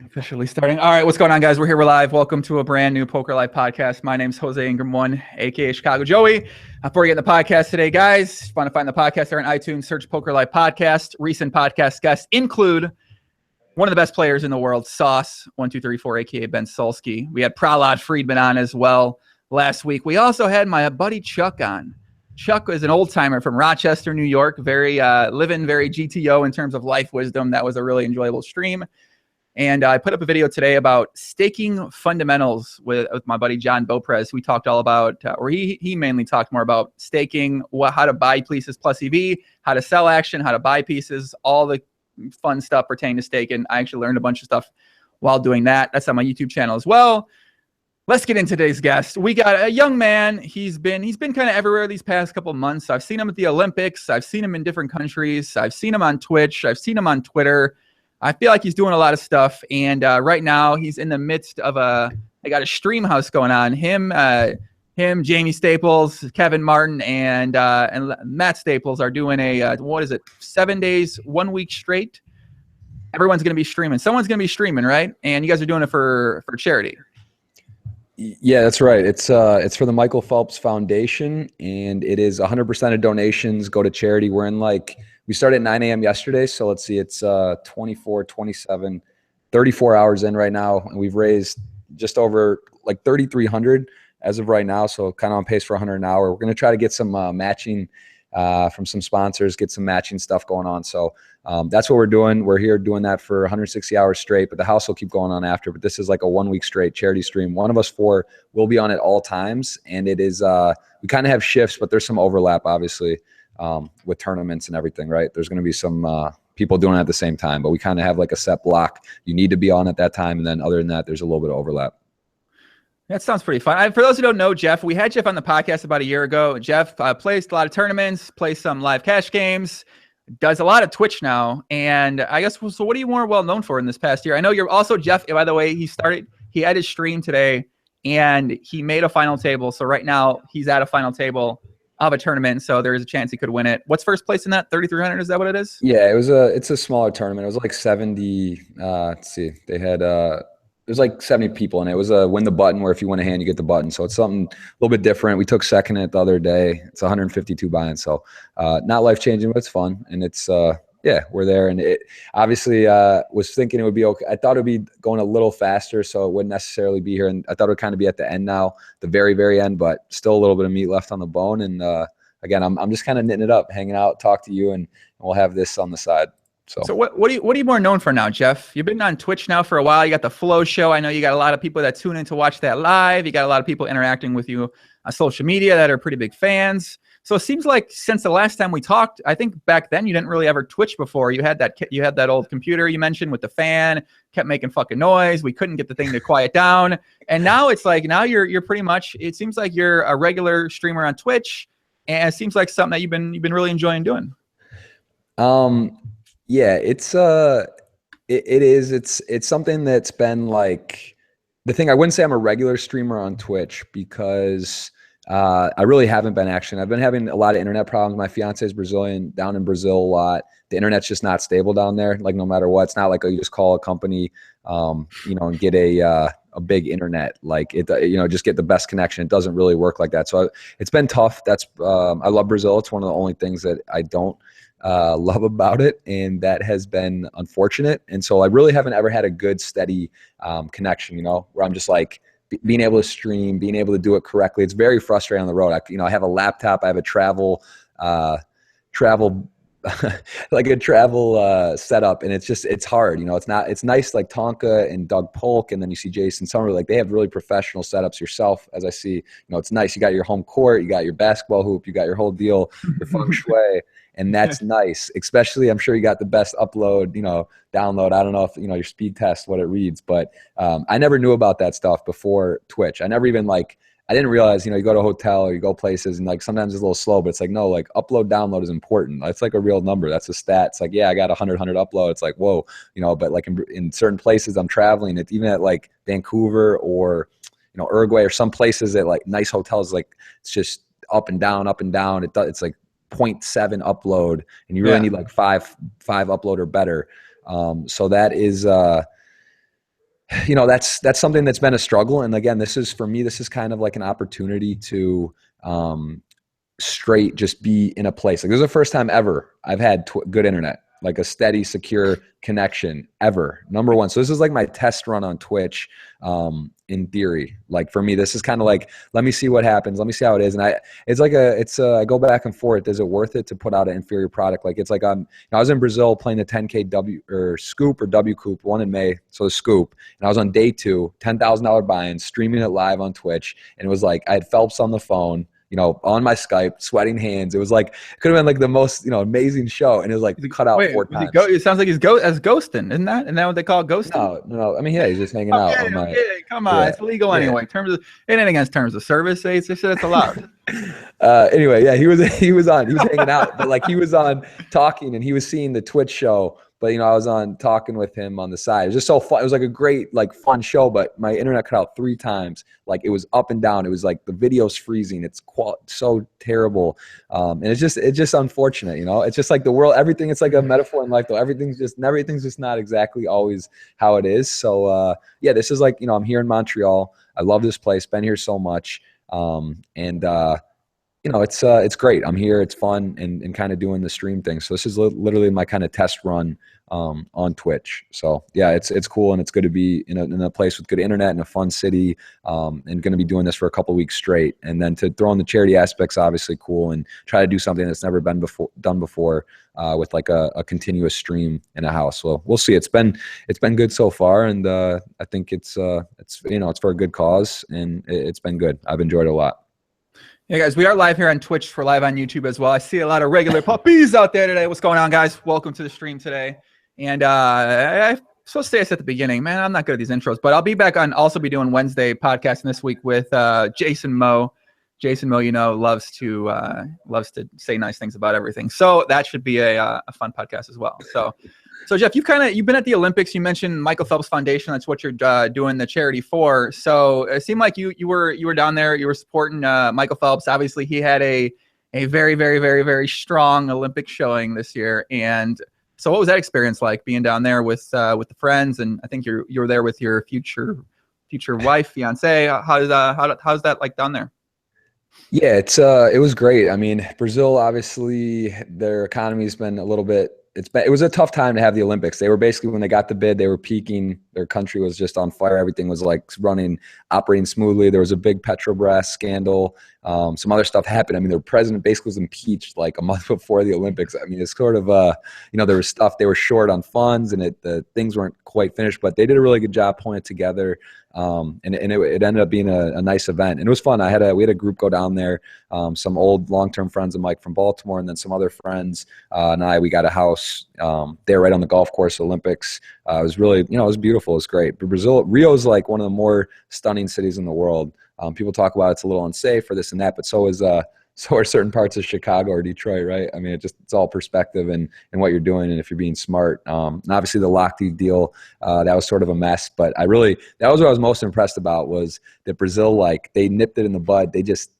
Officially starting. All right, what's going on, guys? We're here. We're live. Welcome to a brand new Poker Live podcast. My name's Jose Ingram1, aka Chicago Joey. Before we get in the podcast today, guys, if you want to find the podcast there on iTunes, search Poker Live Podcast. Recent podcast guests include one of the best players in the world, Sauce1234, aka Ben Solsky. We had Prahlad Friedman on as well last week. We also had my buddy Chuck on. Chuck is an old timer from Rochester, New York. Very living very GTO in terms of life wisdom. That was a really enjoyable stream. And I put up a video today about staking fundamentals with my buddy John Beauprez. We talked all about, or he mainly talked more about staking, how to buy pieces plus EV, how to sell action, how to buy pieces, all the fun stuff pertaining to staking. I actually learned a bunch of stuff while doing that. That's on my YouTube channel as well. Let's get into today's guest. We got a young man. He's been kind of everywhere these past couple of months. I've seen him at the Olympics. I've seen him in different countries. I've seen him on Twitch. I've seen him on Twitter. I feel like he's doing a lot of stuff, and right now he's in the midst of they got a StreamHouse going on. Him, Jamie Staples, Kevin Martin, and Matt Staples are doing a 7 days, 1 week straight. Everyone's going to be streaming. Someone's going to be streaming, right? And you guys are doing it for charity. Yeah, that's right. It's for the Michael Phelps Foundation, and it is 100% of donations go to charity. We started at 9 a.m. yesterday, so let's see, it's 24, 27, 34 hours in right now, and we've raised just over like 3,300 as of right now, so kind of on pace for 100 an hour. We're going to try to get some matching from some sponsors, get some matching stuff going on. So that's what we're doing. We're here doing that for 160 hours straight, but the house will keep going on after. But this is like a 1 week straight charity stream. One of us four will be on at all times, and it is we kind of have shifts, but there's some overlap, obviously. With tournaments and everything, right? There's going to be some people doing it at the same time, but we kind of have like a set block. You need to be on at that time, and then other than that, there's a little bit of overlap. That sounds pretty fun. For those who don't know Jeff, we had Jeff on the podcast about a year ago. Jeff plays a lot of tournaments, plays some live cash games, does a lot of Twitch now, and I guess, so what are you more well known for in this past year? I know you're also, Jeff, by the way, he had his stream today, and he made a final table, so right now he's at a final table of a tournament, so there is a chance he could win it. What's first place in that? 3,300? Is that what it is? Yeah, it's a smaller tournament. It was like 70. Let's see, they had there's like 70 people in it. It was a win the button, where if you win a hand, you get the button. So it's something a little bit different. We took second in it the other day. It's 152 buy-in, so not life changing, but it's fun, and it's yeah, we're there. And it obviously was thinking it would be okay. I thought it would be going a little faster, so it wouldn't necessarily be here. And I thought it would kind of be at the end now, the very, very end, but still a little bit of meat left on the bone. And again, I'm just kind of knitting it up, hanging out, talk to you, and we'll have this on the side. So what are you more known for now, Jeff? You've been on Twitch now for a while. You got the Flow Show. I know you got a lot of people that tune in to watch that live. You got a lot of people interacting with you on social media that are pretty big fans. So it seems like since the last time we talked, I think back then you didn't really ever Twitch before. You had that old computer you mentioned with the fan, kept making fucking noise. We couldn't get the thing to quiet down. And now it's like, now you're pretty much, it seems like you're a regular streamer on Twitch, and it seems like something that you've been really enjoying doing. Yeah, it's something that's been like the thing. I wouldn't say I'm a regular streamer on Twitch because I really haven't been actually. I've been having a lot of internet problems. My fiance is Brazilian, down in Brazil a lot. The internet's just not stable down there. Like no matter what, it's not like you just call a company, and get a big internet. Like it, just get the best connection. It doesn't really work like that. So it's been tough. I love Brazil. It's one of the only things that I don't love about it, and that has been unfortunate. And so I really haven't ever had a good steady connection. Where I'm just like, being able to stream, being able to do it correctly. It's very frustrating on the road. I have a laptop. I have a travel like a travel setup, and it's hard. It's nice like Tonka and Doug Polk, and then you see Jason Summer. Like they have really professional setups yourself. As I see, it's nice. You got your home court, you got your basketball hoop, you got your whole deal, your feng shui. And that's nice, especially I'm sure you got the best upload, download. I don't know if, your speed test, what it reads, but I never knew about that stuff before Twitch. I never even I didn't realize, you go to a hotel or you go places and sometimes it's a little slow, but it's no, upload, download is important. It's like a real number. That's a stat. It's yeah, I got 100 upload. It's whoa, but in certain places I'm traveling, it's even at Vancouver or, Uruguay or some places at nice hotels, it's just up and down, up and down. It's 0.7 upload, and you really need 5 upload or better. So that is that's something that's been a struggle. And again, this is for me, this is kind of like an opportunity to straight just be in a place. Like this is the first time ever I've had good internet, like a steady, secure connection ever. Number one. So this is like my test run on Twitch. In theory, like for me, this is kind of like, let me see what happens. Let me see how it is. And I go back and forth. Is it worth it to put out an inferior product? Like it's like, I was in Brazil playing the 10K scoop or W coop, one in May. So the scoop, and I was on day 2, $10,000 buy-in, streaming it live on Twitch. And it was like, I had Phelps on the phone, on my Skype, sweating hands. It was like, it could have been like the most, amazing show. And it was like cut out 4 times. It sounds like he's ghosting, isn't that? Isn't that what they call ghosting? No. I mean, yeah, he's just hanging out. Come on. Yeah, it's legal anyway. It ain't against terms of service. They said it's allowed. Anyway, yeah, he was hanging out, but like he was on talking and he was seeing the Twitch show. But I was on talking with him on the side. It was just so fun. It was like a great, like fun show, but my internet cut out 3 times. Like it was up and down. It was like the video's freezing. It's so terrible. And it's just unfortunate, It's just like the world, everything, it's like a metaphor in life though. Everything's just not exactly always how it is. So yeah, this is like, I'm here in Montreal. I love this place, been here so much. It's great. I'm here. It's fun and kind of doing the stream thing. So this is literally my kind of test run on Twitch. So yeah, it's cool. And it's good to be in a place with good internet and a fun city, and going to be doing this for a couple of weeks straight. And then to throw in the charity aspects, obviously cool, and try to do something that's never been done before, with like a continuous stream in a house. Well, we'll see. It's been good so far. And I think it's for a good cause, and it's been good. I've enjoyed it a lot. Yeah, guys, we are live here on Twitch. We're live on YouTube as well. I see a lot of regular puppies out there today. What's going on, guys? Welcome to the stream today. And I'm supposed to say this at the beginning. Man, I'm not good at these intros, but I'll be back on. Also be doing Wednesday podcasting this week with Jason Moe. Jason Moe, loves to say nice things about everything. So that should be a fun podcast as well. So Jeff, you've been at the Olympics. You mentioned Michael Phelps Foundation. That's what you're doing the charity for. So it seemed like you were down there. You were supporting Michael Phelps. Obviously, he had a very, very, very, very strong Olympic showing this year. And so, what was that experience like, being down there with the friends? And I think you were there with your future wife, fiance. How's that like down there? Yeah, it was great. I mean, Brazil, obviously, their economy's been a little bit. It was a tough time to have the Olympics. They were basically, when they got the bid, they were peaking. Their country was just on fire. Everything was like operating smoothly. There was a big Petrobras scandal. Some other stuff happened. I mean, their president basically was impeached like a month before the Olympics. I mean, it's sort of, there was stuff, they were short on funds, and the things weren't quite finished, but they did a really good job pulling it together. And it ended up being a nice event, and it was fun. We had a group go down there, some old long-term friends of Mike from Baltimore, and then some other friends, we got a house there right on the golf course, Olympics. It was really, it was beautiful. It was great. But Rio is like one of the more stunning cities in the world. People talk about it's a little unsafe for this and that, but so are certain parts of Chicago or Detroit, right? I mean, it's all perspective and what you're doing, and if you're being smart. And obviously the Lochte deal, that was sort of a mess, but that was what I was most impressed about, was that Brazil, like, they nipped it in the bud. They just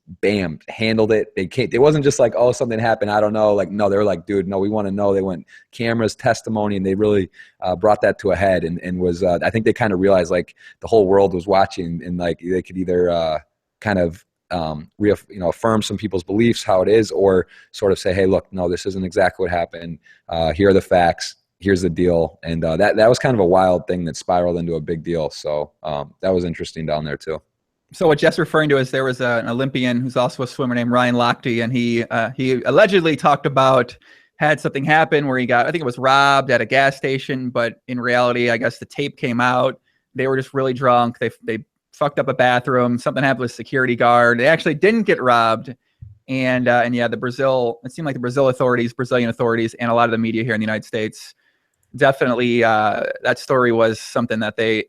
handled it. It wasn't just like, oh, something happened, I don't know. Like, no, they were like, dude, no, we want to know. They went cameras, testimony, and they really brought that to a head, and was, I think they kind of realized like the whole world was watching, and like they could either kind of affirm some people's beliefs, how it is, or sort of say, hey, look, no, this isn't exactly what happened. Here are the facts. Here's the deal. And that was kind of a wild thing that spiraled into a big deal. So that was interesting down there too. So what Jeff's referring to is there was an Olympian who's also a swimmer named Ryan Lochte, and he allegedly talked about, had something happen where I think it was robbed at a gas station, but in reality, I guess the tape came out. They were just really drunk. They fucked up a bathroom. Something happened with a security guard. They actually didn't get robbed. And yeah, it seemed like the Brazilian authorities, and a lot of the media here in the United States, definitely that story was something that they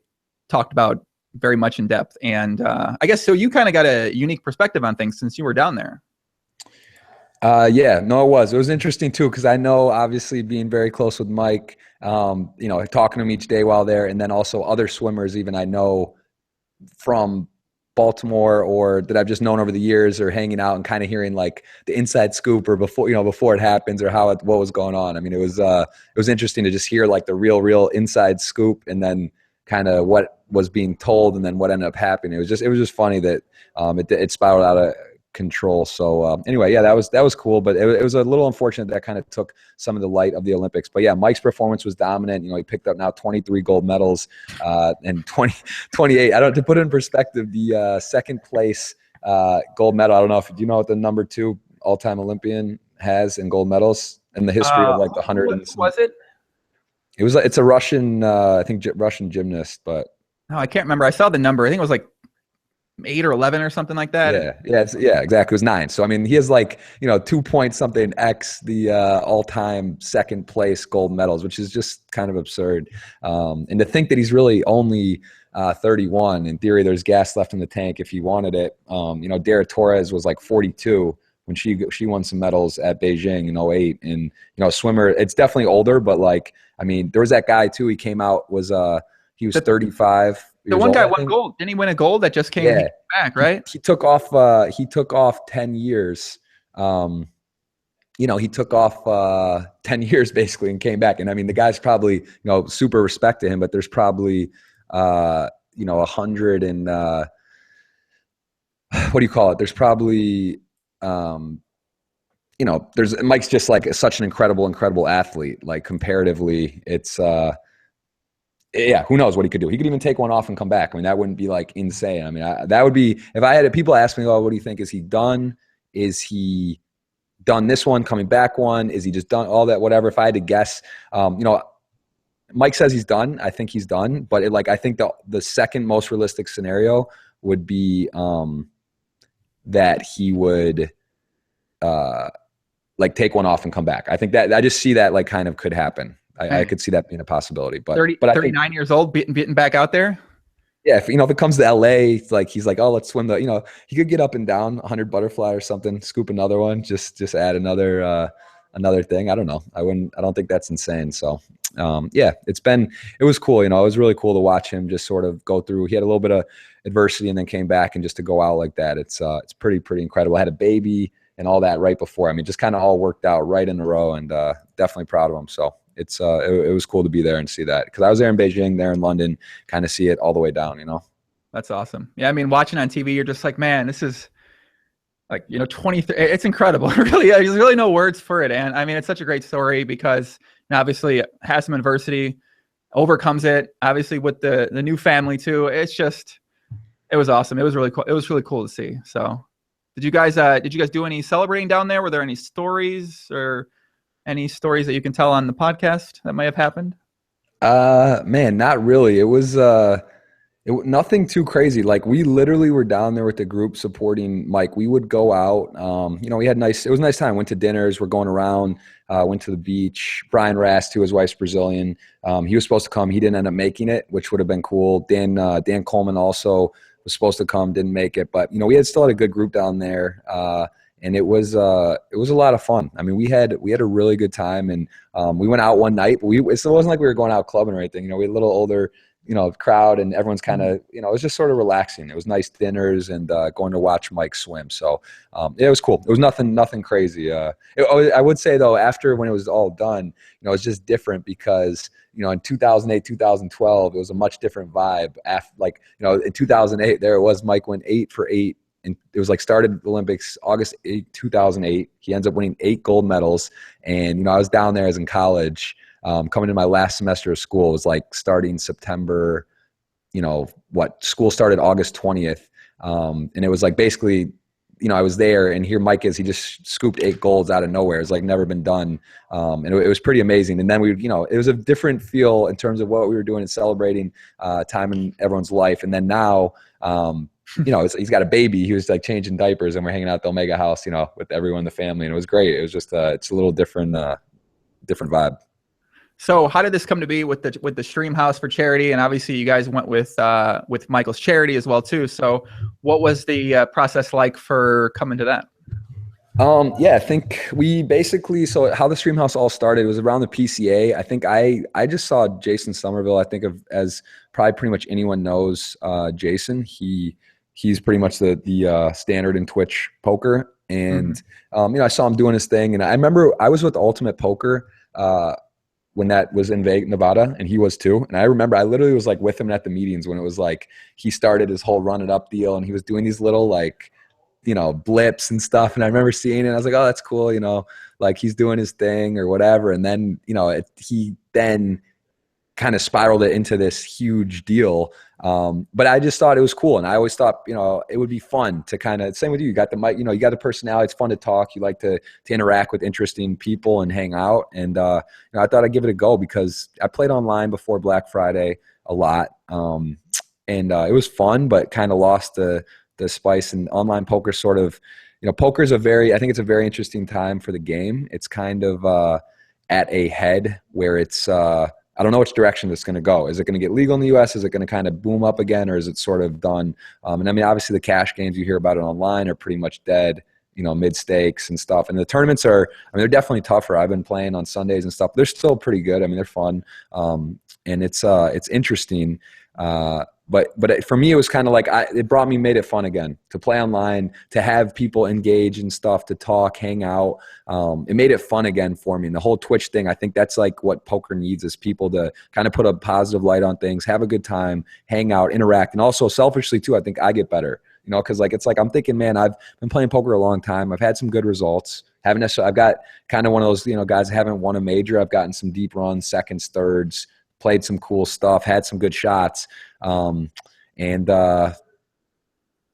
talked about very much in depth. And I guess, so you kind of got a unique perspective on things since you were down there. Yeah, no, it was interesting too, because I know, obviously, being very close with Mike, talking to him each day while there, and then also other swimmers even I know from Baltimore, or that I've just known over the years, or hanging out and kind of hearing like the inside scoop, or before it happens, or what was going on. I mean, it was interesting to just hear like the real inside scoop, and then kind of what was being told and then what ended up happening. It was just funny that it spiraled out of control. So anyway, yeah, that was cool, but it was a little unfortunate that kind of took some of the light of the Olympics. But yeah, Mike's performance was dominant. You know, he picked up now 23 gold medals and 28. I don't, to put it in perspective, the second place gold medal, I don't know if, do you know what the number 2 all-time Olympian has in gold medals in the history of like the 100? Was it? It's a Russian, I think Russian gymnast, but no, I can't remember. I saw the number. I think it was like 8 or 11 or something like that. Yeah, exactly. It was 9. So I mean, he has like 2 point something X the all-time second place gold medals, which is just kind of absurd. And to think that he's really only 31. In theory, there's gas left in the tank if he wanted it. Dara Torres was like 42 when she won some medals at Beijing in 08. And swimmer, it's definitely older, but like, I mean, there was that guy too. He came out he was 35. The one guy won gold. Didn't he win a gold that just came back, right? He took off 10 years. He took off 10 years basically and came back. And I mean, the guy's probably, super respect to him, but there's probably 100 and what do you call it? There's probably Mike's just like such an incredible athlete. Like comparatively, it's who knows what he could do? He could even take one off and come back. I mean, that wouldn't be like insane. I mean, that would be, if I had people ask me, oh, what do you think? Is he done? Is he done this one, coming back one? Is he just done all that, whatever? If I had to guess, Mike says he's done. I think he's done, but I think the second most realistic scenario would be that he would take one off and come back. I think that I just see that kind of could happen. I could see that being a possibility, but 39 years old, beating back out there. Yeah. If it comes to LA, it's like, he's like, oh, let's swim he could get up and down 100 butterfly or something, scoop another one, just add another thing. I don't know. I don't think that's insane. So, it was cool. It was really cool to watch him just sort of go through. He had a little bit of adversity and then came back, and just to go out like that, it's pretty incredible. I had a baby and all that right before. I mean, just kind of all worked out right in a row, and definitely proud of him. So it was cool to be there and see that, because I was there in Beijing, there in London, kind of see it all the way down. That's awesome. Yeah, I mean, watching on TV, you're just like, man, this is like 23. It's incredible. Really, there's really no words for it. And I mean, it's such a great story because obviously has some adversity, overcomes it. Obviously with the new family too. It was awesome. It was really cool. It was really cool to see. So, did you guys do any celebrating down there? Were there any stories or any stories that you can tell on the podcast that may have happened? Man, not really. It was nothing too crazy. Like, we literally were down there with the group supporting Mike. We would go out. We had it was a nice time. Went to dinners. We're going around. Went to the beach. Brian Rast, who his wife's Brazilian, he was supposed to come. He didn't end up making it, which would have been cool. Dan Coleman also was supposed to come, didn't make it. But we still had a good group down there. And it was a lot of fun. I mean, we had a really good time, and we went out one night. But it wasn't like we were going out clubbing or anything. We had a little older crowd, and everyone's kind of it was just sort of relaxing. It was nice dinners and going to watch Mike swim. So it was cool. It was nothing crazy. I would say though, after when it was all done, it was just different because in 2008, 2012, it was a much different vibe. In 2008, there it was. Mike went 8 for 8. And it was started the Olympics August 8, 2008. He ends up winning 8 gold medals. And, I was down there as in college, coming to my last semester of school. It was starting September, school started August 20th. And it was basically, I was there, and here Mike is, he just scooped 8 golds out of nowhere. It's never been done. And it was pretty amazing. And then it was a different feel in terms of what we were doing and celebrating time in everyone's life. And then now, he's got a baby. He was changing diapers, and we're hanging out at the Omega House, with everyone in the family, and it was great. It was just it's a little different vibe. So how did this come to be with the StreamHouse for charity? And obviously you guys went with Michael's charity as well too. So what was the process like for coming to that? I think we basically, so how the StreamHouse all started was around the PCA. I think I just saw Jason Somerville, I think of as probably pretty much anyone knows Jason. He's pretty much the standard in Twitch poker. And, I saw him doing his thing. And I remember I was with Ultimate Poker when that was in Vegas, Nevada, and he was too. And I remember I literally was like with him at the meetings when it was like he started his whole run it up deal, and he was doing these little like, blips and stuff. And I remember seeing it. I was like, oh, that's cool. Like he's doing his thing or whatever. And then, he then kind of spiraled it into this huge deal. But I just thought it was cool. And I always thought, it would be fun to kind of, same with you, you got the mic, you got the personality. It's fun to talk. You like to interact with interesting people and hang out. And, I thought I'd give it a go because I played online before Black Friday a lot. And it was fun, but kind of lost the spice. And online poker sort of, poker is I think it's a very interesting time for the game. It's kind of at a head where it's, I don't know which direction it's going to go. Is it going to get legal in the U.S.? Is it going to kind of boom up again, or is it sort of done? And I mean, obviously the cash games you hear about it online are pretty much dead, mid stakes and stuff. And the tournaments they're definitely tougher. I've been playing on Sundays and stuff. They're still pretty good. I mean, they're fun. And it's interesting. But for me, it was kind of like it made it fun again to play online, to have people engage and stuff, to talk, hang out. It made it fun again for me. And the whole Twitch thing, I think that's like what poker needs, is people to kind of put a positive light on things, have a good time, hang out, interact. And also selfishly too, I think I get better, cause it's like, I'm thinking, man, I've been playing poker a long time. I've had some good results. I've got kind of one of those, guys that haven't won a major. I've gotten some deep runs, seconds, thirds, played some cool stuff, had some good shots.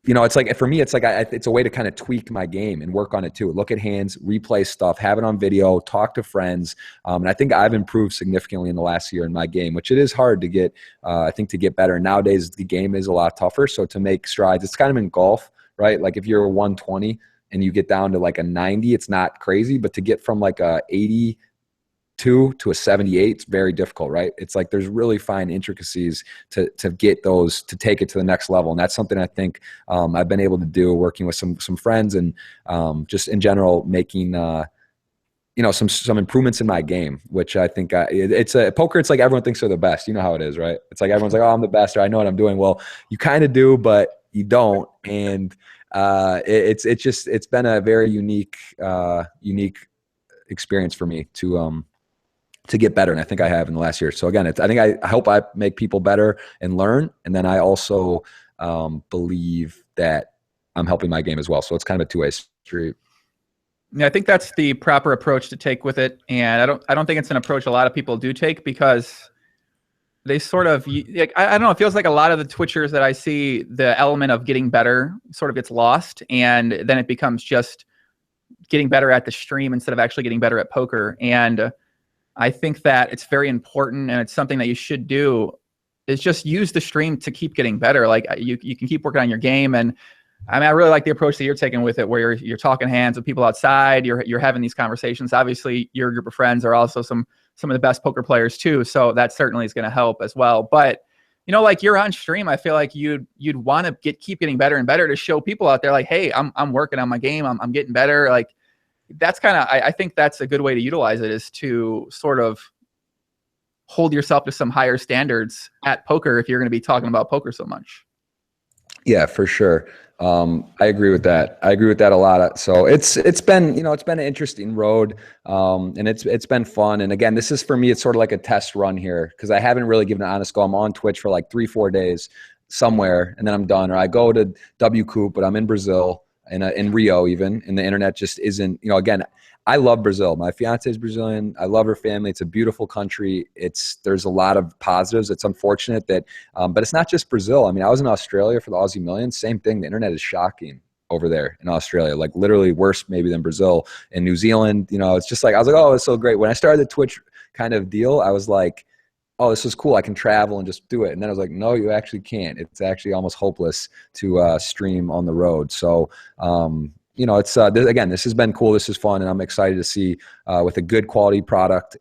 It's like, for me, it's like, it's a way to kind of tweak my game and work on it too. Look at hands, replay stuff, have it on video, talk to friends. And I think I've improved significantly in the last year in my game, which it is hard to get, I think to get better. Nowadays, the game is a lot tougher. So to make strides, it's kind of in golf, right? Like if you're a 120 and you get down to like a 90, it's not crazy, but to get from like a 82 to a 78, it's very difficult, right? It's like there's really fine intricacies to get those, to take it to the next level. And that's something I think I've been able to do, working with some friends and just in general making some improvements in my game, which I think it's a poker. It's like everyone thinks they're the best. You know how it is, right? It's like everyone's like, oh, I'm the best, or I know what I'm doing. Well, you kind of do, but you don't. And it's been a very unique experience for me to get better. And I think I have in the last year. So again, I hope I make people better and learn. And then I also believe that I'm helping my game as well. So it's kind of a two-way street. Yeah, I think that's the proper approach to take with it. And I don't think it's an approach a lot of people do take, because they sort of, like, I don't know, it feels like a lot of the Twitchers that I see, the element of getting better sort of gets lost. And then it becomes just getting better at the stream instead of actually getting better at poker. And I think that it's very important, and it's something that you should do, is just use the stream to keep getting better. Like you can keep working on your game. And I mean, I really like the approach that you're taking with it, where you're talking hands with people outside, you're having these conversations. Obviously your group of friends are also some of the best poker players too. So that certainly is going to help as well. But like you're on stream, I feel like you'd want to keep getting better and better, to show people out there like, hey, I'm working on my game. I'm getting better. Like, that's kind of, I think that's a good way to utilize it, is to sort of hold yourself to some higher standards at poker if you're going to be talking about poker so much. Yeah, for sure. I agree with that. I agree with that a lot. So it's been, it's been an interesting road. And it's been fun. And again, this is, for me, it's sort of like a test run here, because I haven't really given an honest go. I'm on Twitch for like 3-4 days somewhere, and then I'm done. Or I go to W Coop, but I'm in Brazil. In Rio even, and the internet just isn't, again, I love Brazil. My fiance is Brazilian. I love her family. It's a beautiful country. There's a lot of positives. It's unfortunate that, but it's not just Brazil. I mean, I was in Australia for the Aussie Millions. Same thing. The internet is shocking over there in Australia, like literally worse maybe than Brazil. In New Zealand, it's just like, I was like, oh, it's so great. When I started the Twitch kind of deal, I was like, oh, this is cool. I can travel and just do it. And then I was like, no, you actually can't. It's actually almost hopeless to stream on the road. So, it's, again, this has been cool. This is fun. And I'm excited to see with a good quality product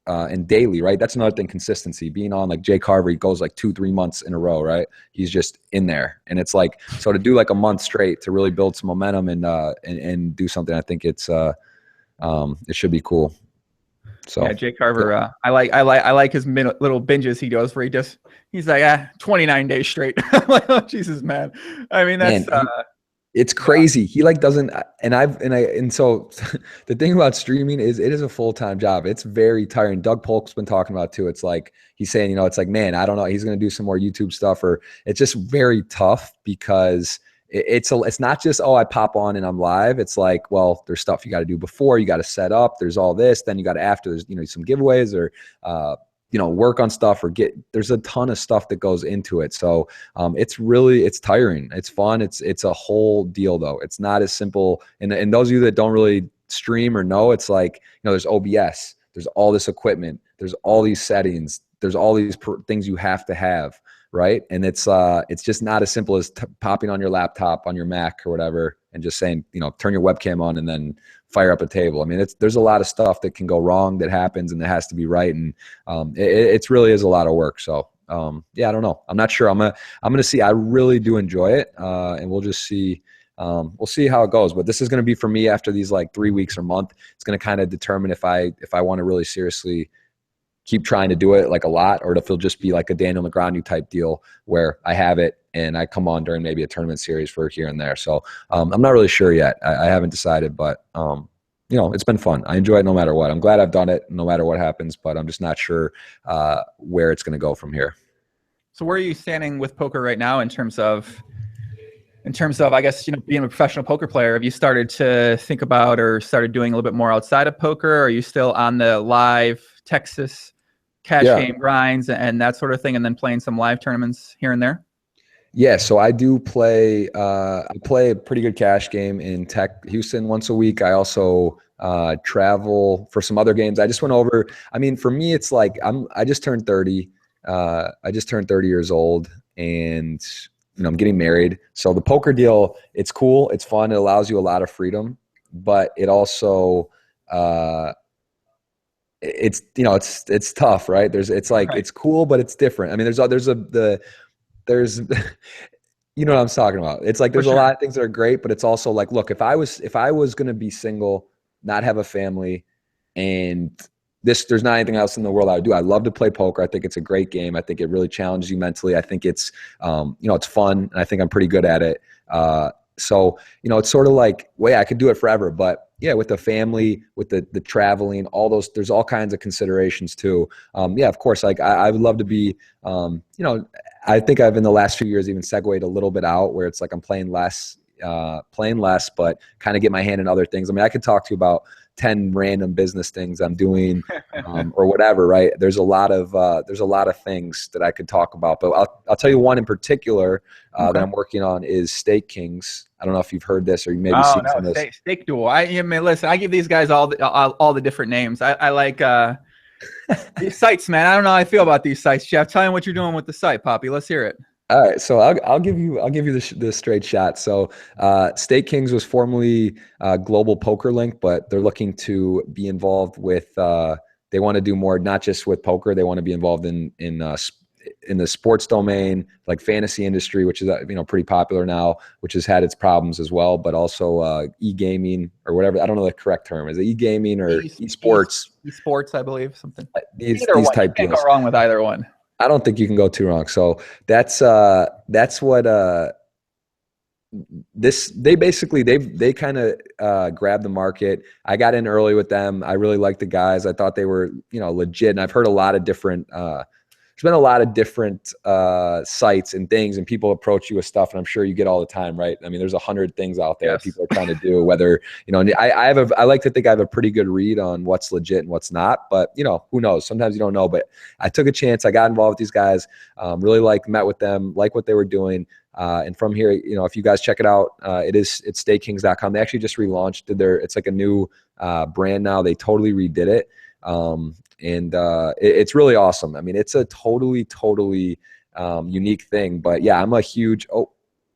and daily, right? That's another thing, consistency. Being on like Jay Carver, he goes like 2-3 months in a row, right? He's just in there. And it's like, so to do like a month straight to really build some momentum and do something, I think it should be cool. So yeah, Jay Carver, I like his little binges he does, where he's like 29 days straight. I'm like, oh Jesus, man. I mean, that's It's crazy. He like doesn't, and so the thing about streaming is it is a full-time job. It's very tiring. Doug Polk's been talking about it too. It's like, he's saying, it's like, man, I don't know. He's going to do some more YouTube stuff, or it's just very tough because it's not just, oh, I pop on and I'm live. It's like, well, there's stuff you got to do before, you got to set up. There's all this, then you got to, after, there's, some giveaways or, work on stuff, or there's a ton of stuff that goes into it. So it's tiring. It's fun. It's a whole deal though. It's not as simple. And those of you that don't really stream or know, it's like, there's OBS, there's all this equipment, there's all these settings, there's all these things you have to have. Right. And it's just not as simple as popping on your laptop, on your Mac or whatever, and just saying, turn your webcam on and then fire up a table. I mean, there's a lot of stuff that can go wrong that happens and that has to be right. And it really is a lot of work. So I don't know. I'm not sure. I'm going to see. I really do enjoy it. And we'll just see. We'll see how it goes. But this is going to be for me after these like 3 weeks or month. It's going to kind of determine if I want to really seriously keep trying to do it like a lot, or if it'll just be like a Daniel Negreanu type deal where I have it and I come on during maybe a tournament series for here and there. So I'm not really sure yet. I haven't decided, but it's been fun. I enjoy it no matter what. I'm glad I've done it no matter what happens, but I'm just not sure where it's going to go from here. So where are you standing with poker right now in terms of, I guess, being a professional poker player? Have you started to think about or started doing a little bit more outside of poker? Or are you still on the live Texas cash game grinds and that sort of thing, and then playing some live tournaments here and there? Yeah, so I do play. I play a pretty good cash game in Houston once a week. I also travel for some other games. I just went over. I mean, for me, it's like I just turned 30. I just turned 30 years old, and I'm getting married. So the poker deal, it's cool. It's fun. It allows you a lot of freedom, but it also it's tough, right? It's cool, but it's different. I mean, there's you know what I'm talking about. It's like there's a lot of things that are great, but it's also like, look, if I was going to be single, not have a family, and there's not anything else in the world I would do. I love to play poker. I think it's a great game. I think it really challenges you mentally. I think it's it's fun, and I think I'm pretty good at it. So it's sort of like, I could do it forever, but yeah, with the family, with the traveling, all those, there's all kinds of considerations too. Of course, like I would love to be, I think I've in the last few years even segued a little bit out where it's like I'm playing less, but kind of get my hand in other things. I mean, I could talk to you about 10 random business things I'm doing or whatever, right? There's a lot of things that I could talk about, but I'll tell you one in particular that I'm working on is Stakekings. I don't know if you've heard this or you maybe seen some of this. Stake Duel. I mean, listen, I give these guys all the different names. I like these sites, man. I don't know how I feel about these sites, Jeff. Tell me what you're doing with the site, Poppy. Let's hear it. All right, so I'll give you the straight shot. So Stakekings was formerly Global Poker Link, but they're looking to be involved with. They want to do more, not just with poker. They want to be involved in the sports domain, like fantasy industry, which is pretty popular now, which has had its problems as well. But also e-gaming or whatever. I don't know the correct term. Is it e-gaming or esports? Esports, I believe, something. These type deals. You can't go wrong with either one. I don't think you can go too wrong. So that's what they kind of grabbed the market. I got in early with them. I really liked the guys. I thought they were legit. And I've heard a lot of different. There's been a lot of different sites and things, and people approach you with stuff, and I'm sure you get all the time, right? I mean, there's 100 things out there that people are trying to do. Whether I like to think I have a pretty good read on what's legit and what's not, but who knows? Sometimes you don't know. But I took a chance. I got involved with these guys. Really met with them, like what they were doing. And from here, if you guys check it out, it's stakekings.com. They actually just relaunched. It's like a new brand now. They totally redid it. And it's really awesome. I mean, it's a totally unique thing. But yeah, I'm a huge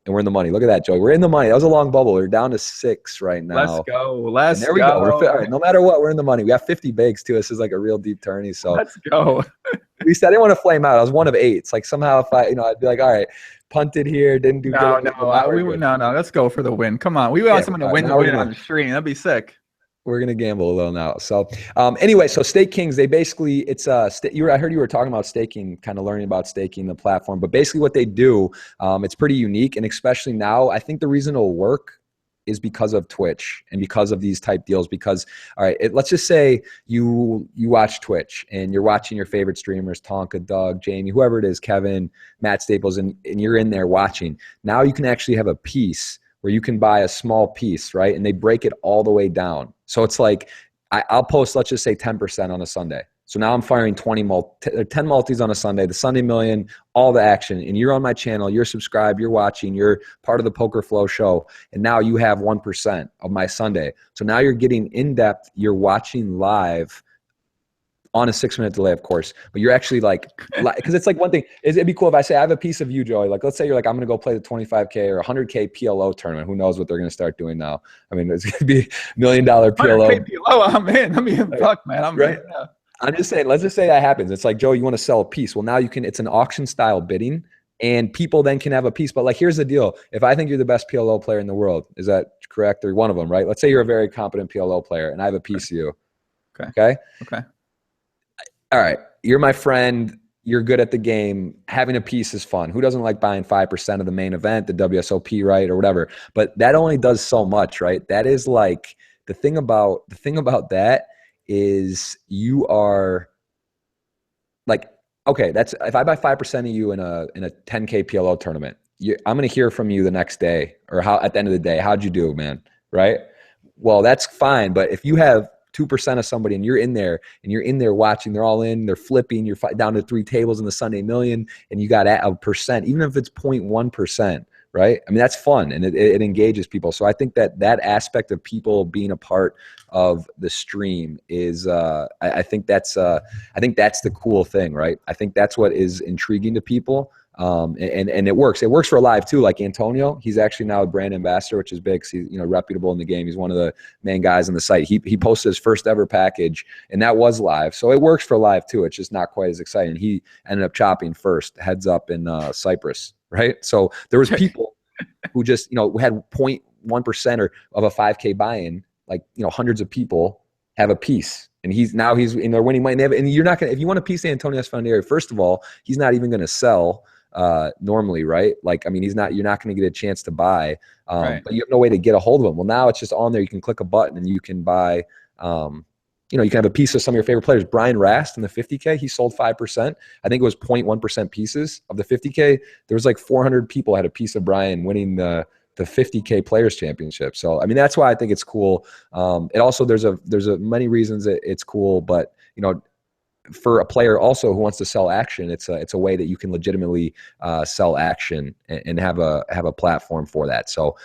and we're in the money. Look at that, Joey. We're in the money. That was a long bubble. We're down to 6 right now. Let's go. There we go. All right, no matter what, we're in the money. We got 50 bigs too. This is like a real deep tourney. So let's go. At least I didn't want to flame out. I was one of 8. It's like somehow if I'd be like, all right, punted here, didn't do good. No. Let's go for the win. Come on. We want someone to win on the stream. That'd be sick. We're gonna gamble a little now. So anyway, so Stake Kings, they basically I heard you were talking about staking, kind of learning about staking the platform, but basically what they do, it's pretty unique, and especially now, I think the reason it'll work is because of Twitch and because of these type deals. Because all right, let's just say you watch Twitch and you're watching your favorite streamers, Tonka, Doug, Jamie, whoever it is, Kevin, Matt Staples, and you're in there watching. Now you can actually have a piece where you can buy a small piece, right? And they break it all the way down. So it's like, I'll post, let's just say 10% on a Sunday. So now I'm firing 10 multis on a Sunday, the Sunday Million, all the action. And you're on my channel, you're subscribed, you're watching, you're part of the Poker Flow show. And now you have 1% of my Sunday. So now you're getting in depth, you're watching live on a 6-minute delay, of course, but you're actually like, because it's like one thing, it'd be cool if I say I have a piece of you, Joey. Like, let's say you're like, I'm going to go play the 25K or 100K PLO tournament. Who knows what they're going to start doing now? I mean, it's going to be $1 million PLO. 100K PLO, I'm in. I mean, fuck, man. I'm right. In, yeah. I'm just saying, let's just say that happens. It's like, Joe, you want to sell a piece. Well, now you can, it's an auction style bidding, and people then can have a piece. But like, here's the deal. If I think you're the best PLO player in the world, is that correct? Or one of them, right? Let's say you're a very competent PLO player and I have a piece of you. Okay. All right, you're my friend, you're good at the game, having a piece is fun. Who doesn't like buying 5% of the main event, the WSOP, right, or whatever? But that only does so much, right? That is like, the thing about that is you are like, okay, that's, if I buy 5% of you in a 10K PLO tournament, I'm going to hear from you the next day, or at the end of the day, how'd you do, man, right? Well, that's fine, but if you have 2% of somebody and you're in there watching, they're all in, they're flipping, you're down to 3 tables in the Sunday Million, and you got a percent, even if it's 0.1%, right? I mean, that's fun, and it engages people. So I think that aspect of people being a part of the stream is, I think that's the cool thing, right? I think that's what is intriguing to people. And it works. It works for live too. Like Antonio, he's actually now a brand ambassador, which is big. He's, reputable in the game. He's one of the main guys on the site. He posted his first ever package, and that was live. So it works for live too. It's just not quite as exciting. He ended up chopping first, heads up in Cyprus, right? So there was people who just, had 0.1% or of a 5K buy-in, like, hundreds of people have a piece. And he's in there winning money. And you're not going to, if you want a piece of Antonio Esfandiari, first of all, he's not even going to sell normally, right? Like, I mean, you're not going to get a chance to buy, right. But you have no way to get a hold of him. Well, now it's just on there. You can click a button and you can buy, you can have a piece of some of your favorite players. Brian Rast in the 50K, he sold 5%. I think it was 0.1% pieces of the 50K. There was like 400 people had a piece of Brian winning the 50K Players Championship. So, I mean, that's why I think it's cool. It also, there's many reasons it's cool, but, for a player also who wants to sell action, it's a way that you can legitimately sell action and have a platform for that. So,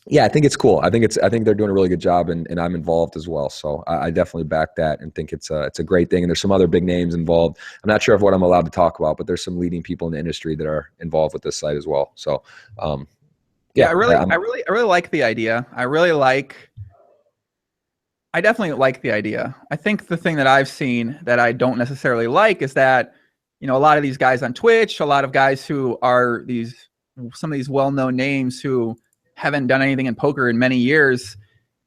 yeah, I think it's cool. I think they're doing a really good job, and I'm involved as well. So I definitely back that and think it's a great thing. And there's some other big names involved. I'm not sure of what I'm allowed to talk about, but there's some leading people in the industry that are involved with this site as well. So, yeah, I really like the idea. I definitely like the idea. I think the thing that I've seen that I don't necessarily like is that, a lot of these guys on Twitch, a lot of guys who are some of these well-known names who haven't done anything in poker in many years,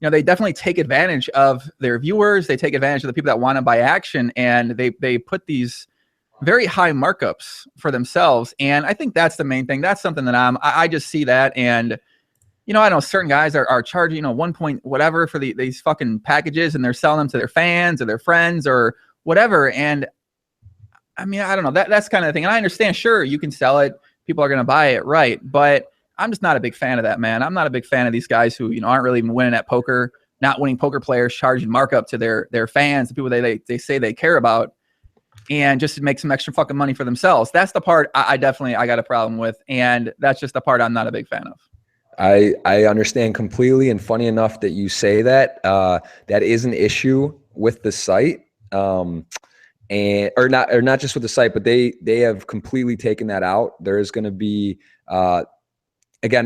they definitely take advantage of their viewers. They take advantage of the people that want to buy action, and they put these very high markups for themselves. And I think that's the main thing. That's something that I just see that. And, I know certain guys are charging, 1 point whatever for these fucking packages, and they're selling them to their fans or their friends or whatever. And I mean, I don't know, that's kind of the thing. And I understand, sure, you can sell it. People are going to buy it. Right. But I'm just not a big fan of that, man. I'm not a big fan of these guys who, aren't really even winning at poker, not winning poker players, charging markup to their fans, the people they say they care about, and just to make some extra fucking money for themselves. That's the part I got a problem with. And that's just the part I'm not a big fan of. I understand completely. And funny enough that you say that, that is an issue with the site. Or not just with the site, but they have completely taken that out. There is going to be, again,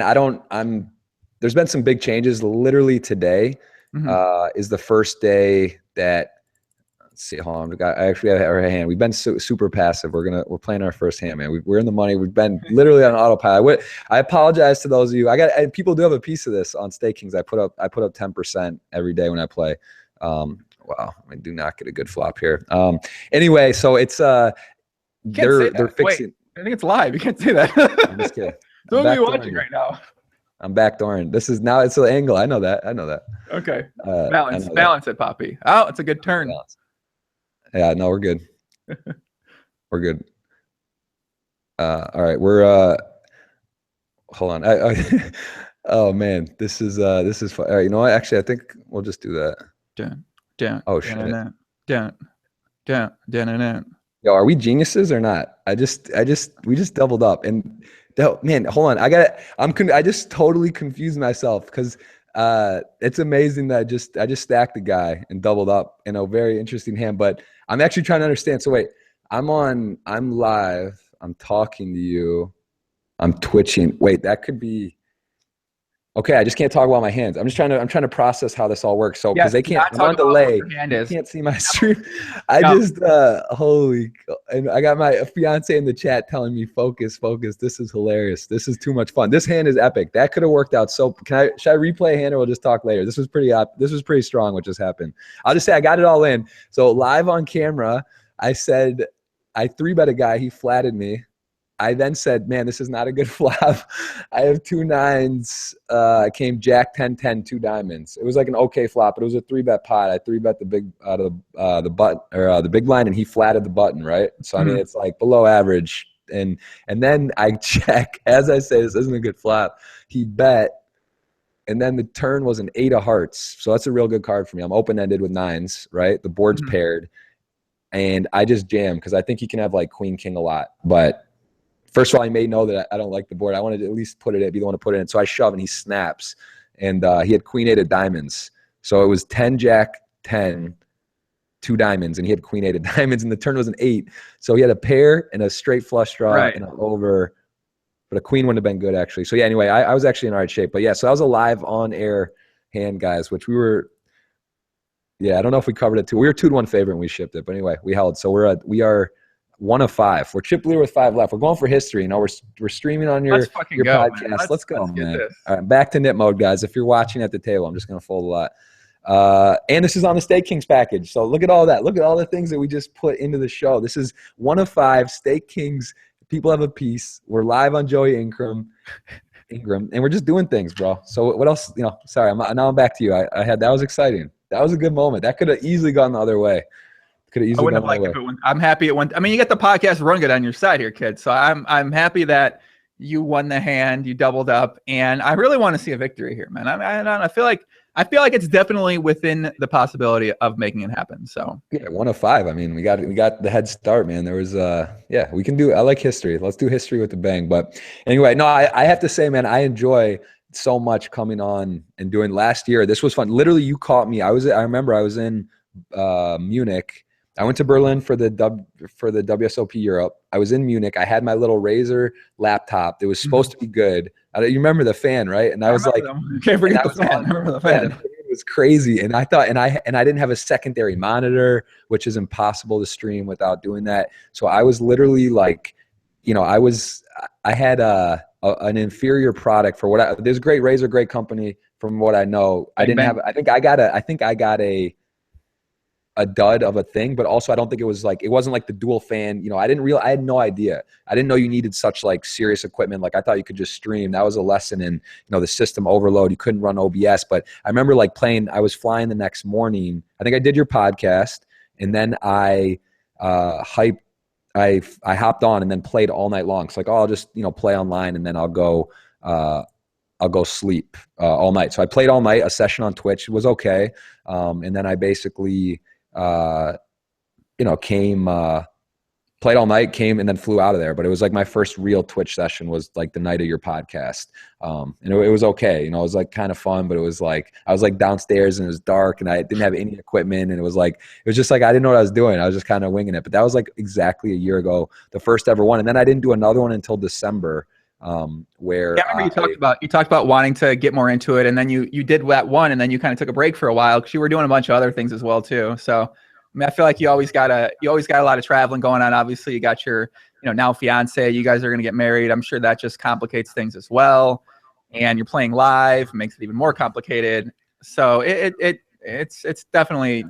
there's been some big changes. Literally today is the first day that, see, hold on. I actually have our hand. We've been super passive. We're playing our first hand, man. We're in the money. We've been literally on autopilot. I apologize to those of you. People do have a piece of this on Stakekings. I put up 10% every day when I play. Wow, I do not get a good flop here. Anyway, so it's they're fixing. Wait, I think it's live. You can't say that. I'm just kidding. What are you watching right now? I'm backdooring. This is now. It's the angle. I know that. Okay. Balance it, Poppy. Oh, it's a good turn. Yeah, no, we're good. We're good. All right, we're hold on. Oh man, this is fun. All right, you know what? Actually, I think we'll just do that. Down. Oh shit. Down. Yo, are we geniuses or not? we just doubled up and man, hold on. I just totally confused myself because it's amazing that I just stacked the guy and doubled up in a very interesting hand, but I'm actually trying to understand. So wait, I'm live, I'm talking to you, I'm twitching. Wait, that could be okay. I just can't talk about my hands. I'm trying to process how this all works. So because they can't, I'm on delay. You can't see my stream. Holy, and I got my fiance in the chat telling me focus. This is hilarious. This is too much fun. This hand is epic. That could have worked out. So should I replay a hand or we'll just talk later? This was pretty strong what just happened. I'll just say I got it all in. So live on camera, I said I 3-bet a guy. He flatted me. I then said, man, this is not a good flop. I have 2 9s. I came Jack 10-10, 2 diamonds. It was like an okay flop, but it was a 3-bet pot. I 3-bet the big out of the button or the big blind, and he flatted the button, right? So I mean, it's like below average. And then I check as I say, this isn't a good flop. He bet, and then the turn was an 8 of hearts. So that's a real good card for me. I'm open ended with 9s, right? The board's paired, and I just jam because I think he can have like queen king a lot, but. First of all, he may know that I don't like the board. I wanted to at least be the one to put it in. So I shove and he snaps. And he had queen 8 of diamonds. So it was 10 jack 10, 2 diamonds, and he had queen 8 of diamonds, and the turn was an 8. So he had a pair and a straight flush draw and an over. But a queen wouldn't have been good actually. So yeah, anyway, I was actually in all right shape. But yeah, so that was a live on air hand, guys, which we were I don't know if we covered it too. We were 2-1 favorite and we shipped it. But anyway, we held. So we are 1 of 5. We're chip leader with 5 left. We're going for history. You know, we're streaming on your podcast. Let's go, man. All right, back to knit mode, guys. If you're watching at the table, I'm just gonna fold a lot. And this is on the Stakekings package. So look at all that. Look at all the things that we just put into the show. This is 1 of 5 Stakekings. People have a piece. We're live on Joey Ingram, and we're just doing things, bro. So what else? You know, sorry. Now I'm back to you. That was exciting. That was a good moment. That could have easily gone the other way. I wouldn't have liked it. I'm happy it went. I mean, you got the podcast run good on your side here, kid. So I'm happy that you won the hand, you doubled up, and I really want to see a victory here, man. I feel like it's definitely within the possibility of making it happen. So yeah, 1 of 5. I mean, we got the head start, man. There was we can do. I like history. Let's do history with the bang. But anyway, no, I have to say, man, I enjoy so much coming on and doing. Last year, this was fun. Literally, you caught me. I remember I was in Munich. I went to Berlin for the WSOP Europe. I was in Munich. I had my little Razer laptop. It was supposed to be good. You remember the fan, right? And I was like, can't forget the fan. I remember the fan. It was crazy. And I thought, and I didn't have a secondary monitor, which is impossible to stream without doing that. So I was literally like, you know, I had an inferior product for what there's a great Razer, great company from what I know. I think I got a dud of a thing, but also I don't think it wasn't like the dual fan. You know, I had no idea. I didn't know you needed such like serious equipment. Like I thought you could just stream. That was a lesson in, you know, the system overload. You couldn't run OBS, but I remember like I was flying the next morning. I think I did your podcast, and then I hopped on and then played all night long. So like, I'll just, you know, play online and then I'll go sleep all night. So I played all night, a session on Twitch. It was okay. And then I basically, played all night, came and then flew out of there. But it was like my first real Twitch session was like the night of your podcast. And it was okay. You know, it was like kind of fun, but it was like, I was like downstairs and it was dark and I didn't have any equipment. And it was just like, I didn't know what I was doing. I was just kind of winging it. But that was like exactly a year ago, the first ever one. And then I didn't do another one until December. Where I remember you talked about wanting to get more into it, and then you did that one, and then you kind of took a break for a while because you were doing a bunch of other things as well too. So mean, I feel like you always got a lot of traveling going on. Obviously, you got your, now fiance. You guys are going to get married. I'm sure that just complicates things as well. And you're playing live, makes it even more complicated. So it's definitely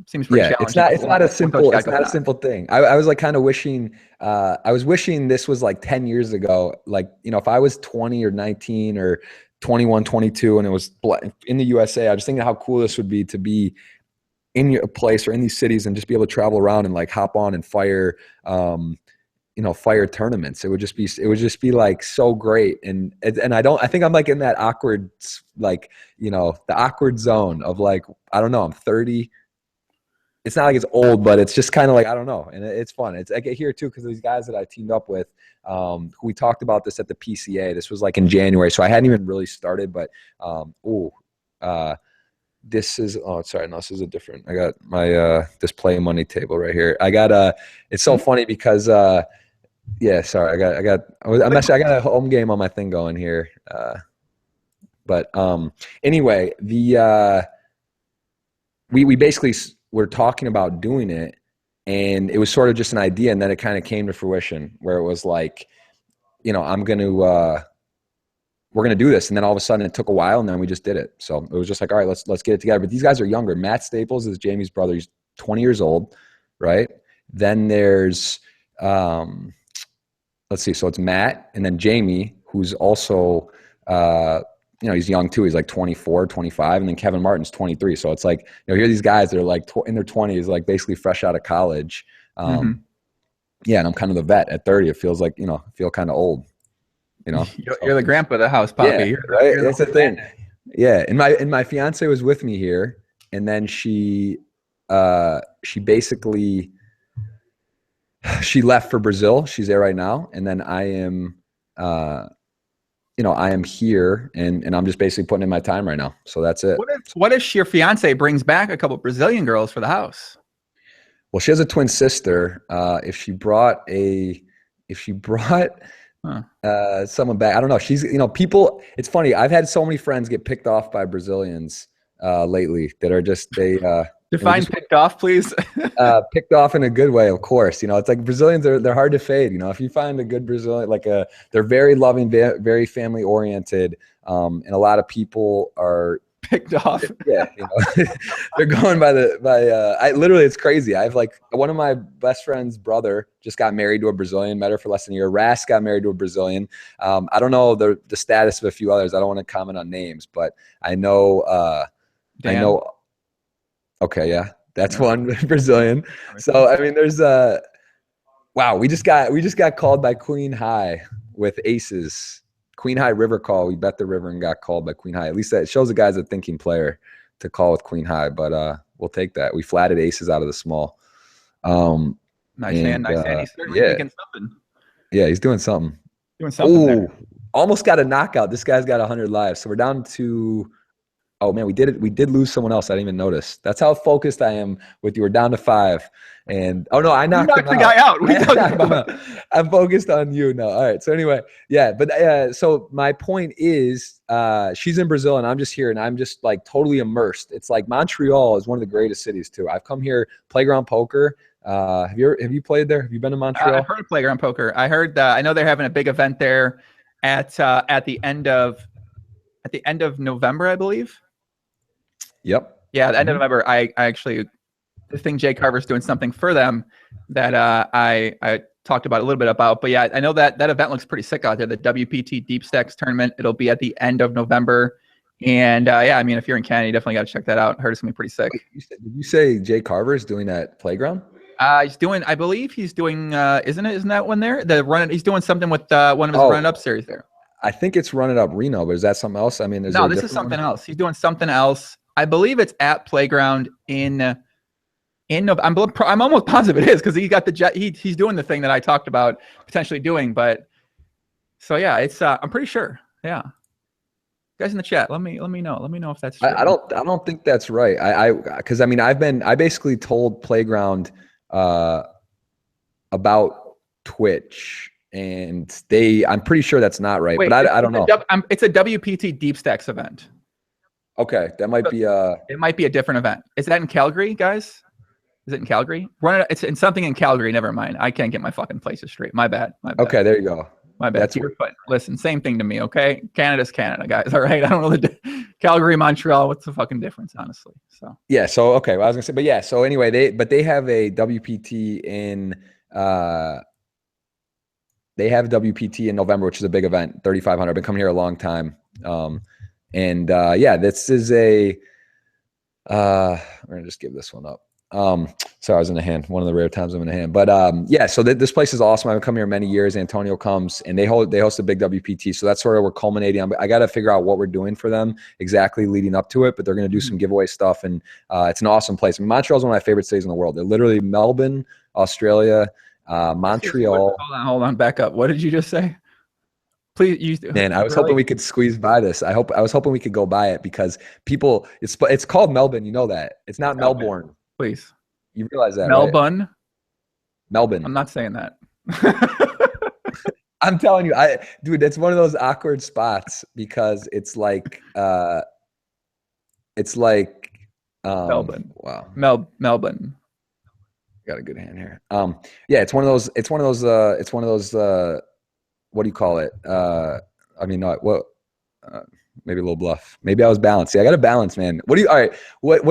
seems pretty challenging. It's not a simple thing. I was like kind of wishing, I was wishing this was like 10 years ago. Like, if I was 20 or 19 or 21, 22, and it was in the USA, I was thinking how cool this would be to be in your place or in these cities and just be able to travel around and like hop on and fire, fire tournaments. It would just be like so great. And I think I'm like in that awkward, like, the awkward zone of like, I don't know, I'm 30. It's not like it's old, but it's just kind of like, I don't know. And it's fun. I get here too, because these guys that I teamed up with, who we talked about this at the PCA, this was like in January. So I hadn't even really started, but, this is, this is a different, I got my, display money table right here. I got, it's so funny because, I got a home game on my thing going here. Anyway, we basically were talking about doing it, and it was sort of just an idea. And then it kind of came to fruition where it was like, we're going to do this. And then all of a sudden it took a while, and then we just did it. So it was just like, all right, let's get it together. But these guys are younger. Matt Staples is Jamie's brother. He's 20 years old. Right. Then there's, let's see. So it's Matt, and then Jamie, who's also, he's young too. He's like 24, 25. And then Kevin Martin's 23. So it's like, here are these guys that are like in their 20s, like basically fresh out of college. And I'm kind of the vet at 30. It feels like, I feel kind of old, You're the grandpa of the house, Poppy. Yeah, right. That's the thing. Yeah. And my fiance was with me here. And then she basically, she left for Brazil. She's there right now. And then I am, I am here, and I'm just basically putting in my time right now. So that's it. What if your fiance brings back a couple of Brazilian girls for the house? Well, she has a twin sister. If she brought someone back, I don't know. She's, people, it's funny. I've had so many friends get picked off by Brazilians lately that are just, define picked off, please. Picked off in a good way, of course. It's like Brazilians they're hard to fade. If you find a good Brazilian, they're very loving, very family oriented, and a lot of people are picked off. Yeah, they're going by literally, it's crazy. I have like one of my best friend's brother just got married to a Brazilian, met her for less than a year. Ras got married to a Brazilian. I don't know the status of a few others. I don't want to comment on names, but I know. Okay, yeah, that's one Brazilian. So I mean, there's wow. We just got called by Queen High with aces. Queen High river call. We bet the river and got called by Queen High. At least that shows the guy's a thinking player to call with Queen High. But we'll take that. We flatted aces out of the small. Nice hand. He's certainly thinking something. Yeah, he's doing something. There. Almost got a knockout. This guy's got 100 lives. So we're down to. Oh man, we did lose someone else. I didn't even notice. That's how focused I am with you. We're down to 5. And I knocked the guy out. I'm focused on you. No. All right. So anyway, yeah. But so my point is, she's in Brazil and I'm just here and I'm just like totally immersed. It's like Montreal is one of the greatest cities too. I've come here, Playground Poker. Have you played there? Have you been to Montreal? I've heard of Playground Poker. I heard I know they're having a big event there at the end of November, I believe. Yep. Yeah, the end of November. I actually think Jay Carver's doing something for them that I talked about a little bit about. But yeah, I know that event looks pretty sick out there. The WPT Deep Stacks tournament. It'll be at the end of November. And yeah, I mean, if you're in Canada, you definitely got to check that out. I heard it's gonna be pretty sick. Wait, did you say Jay Carver is doing that Playground? He's doing. I believe he's doing. Isn't that one there? He's doing something with one of his run-up series there. I think it's Run It Up Reno, but is that something else? I mean, no, this is something else. He's doing something else. I believe it's at Playground in November. I'm almost positive it is because he got the jet. He's doing the thing that I talked about potentially doing. But so yeah, it's. I'm pretty sure. Yeah, guys in the chat, let me know. Let me know if that's true. I don't think that's right. Because I mean, I basically told Playground about Twitch. And I'm pretty sure that's not right. Wait, but I don't know. It's a WPT Deep Stacks event. Okay, that might be it might be a different event. Is that in Calgary, guys? Is it in Calgary? It's in something in Calgary. Never mind. I can't get my fucking places straight. My bad. Okay, there you go. My bad. Listen, same thing to me, okay? Canada's Canada, guys. All right. I don't know Calgary, Montreal. What's the fucking difference, honestly? So yeah. So okay, well, I was gonna say, but yeah. So anyway, they have a WPT in November, which is a big event, 3,500. I've been coming here a long time, this is a. We're gonna just give this one up. Sorry, I was in a hand. One of the rare times I'm in a hand. But so this place is awesome. I've come here many years. Antonio comes and they host a big WPT. So that's sort of we're culminating on. I got to figure out what we're doing for them exactly leading up to it. But they're going to do some giveaway stuff, and it's an awesome place. I mean, Montreal is one of my favorite cities in the world. They're literally Melbourne, Australia, Montreal. Hold on, back up. What did you just say? Please, man, I was hoping we could squeeze by this. I was hoping we could go by it because people. It's called Melbourne. You know that it's not Melbourne. Please. You realize that, Melbourne? Right? Melbourne. I'm not saying that. I'm telling you, dude, it's one of those awkward spots because it's like Melbourne. Wow. Melbourne. Got a good hand here. Yeah, it's one of those. What do you call it? Maybe a little bluff. Maybe I was balanced. See, I got to balance, man. What do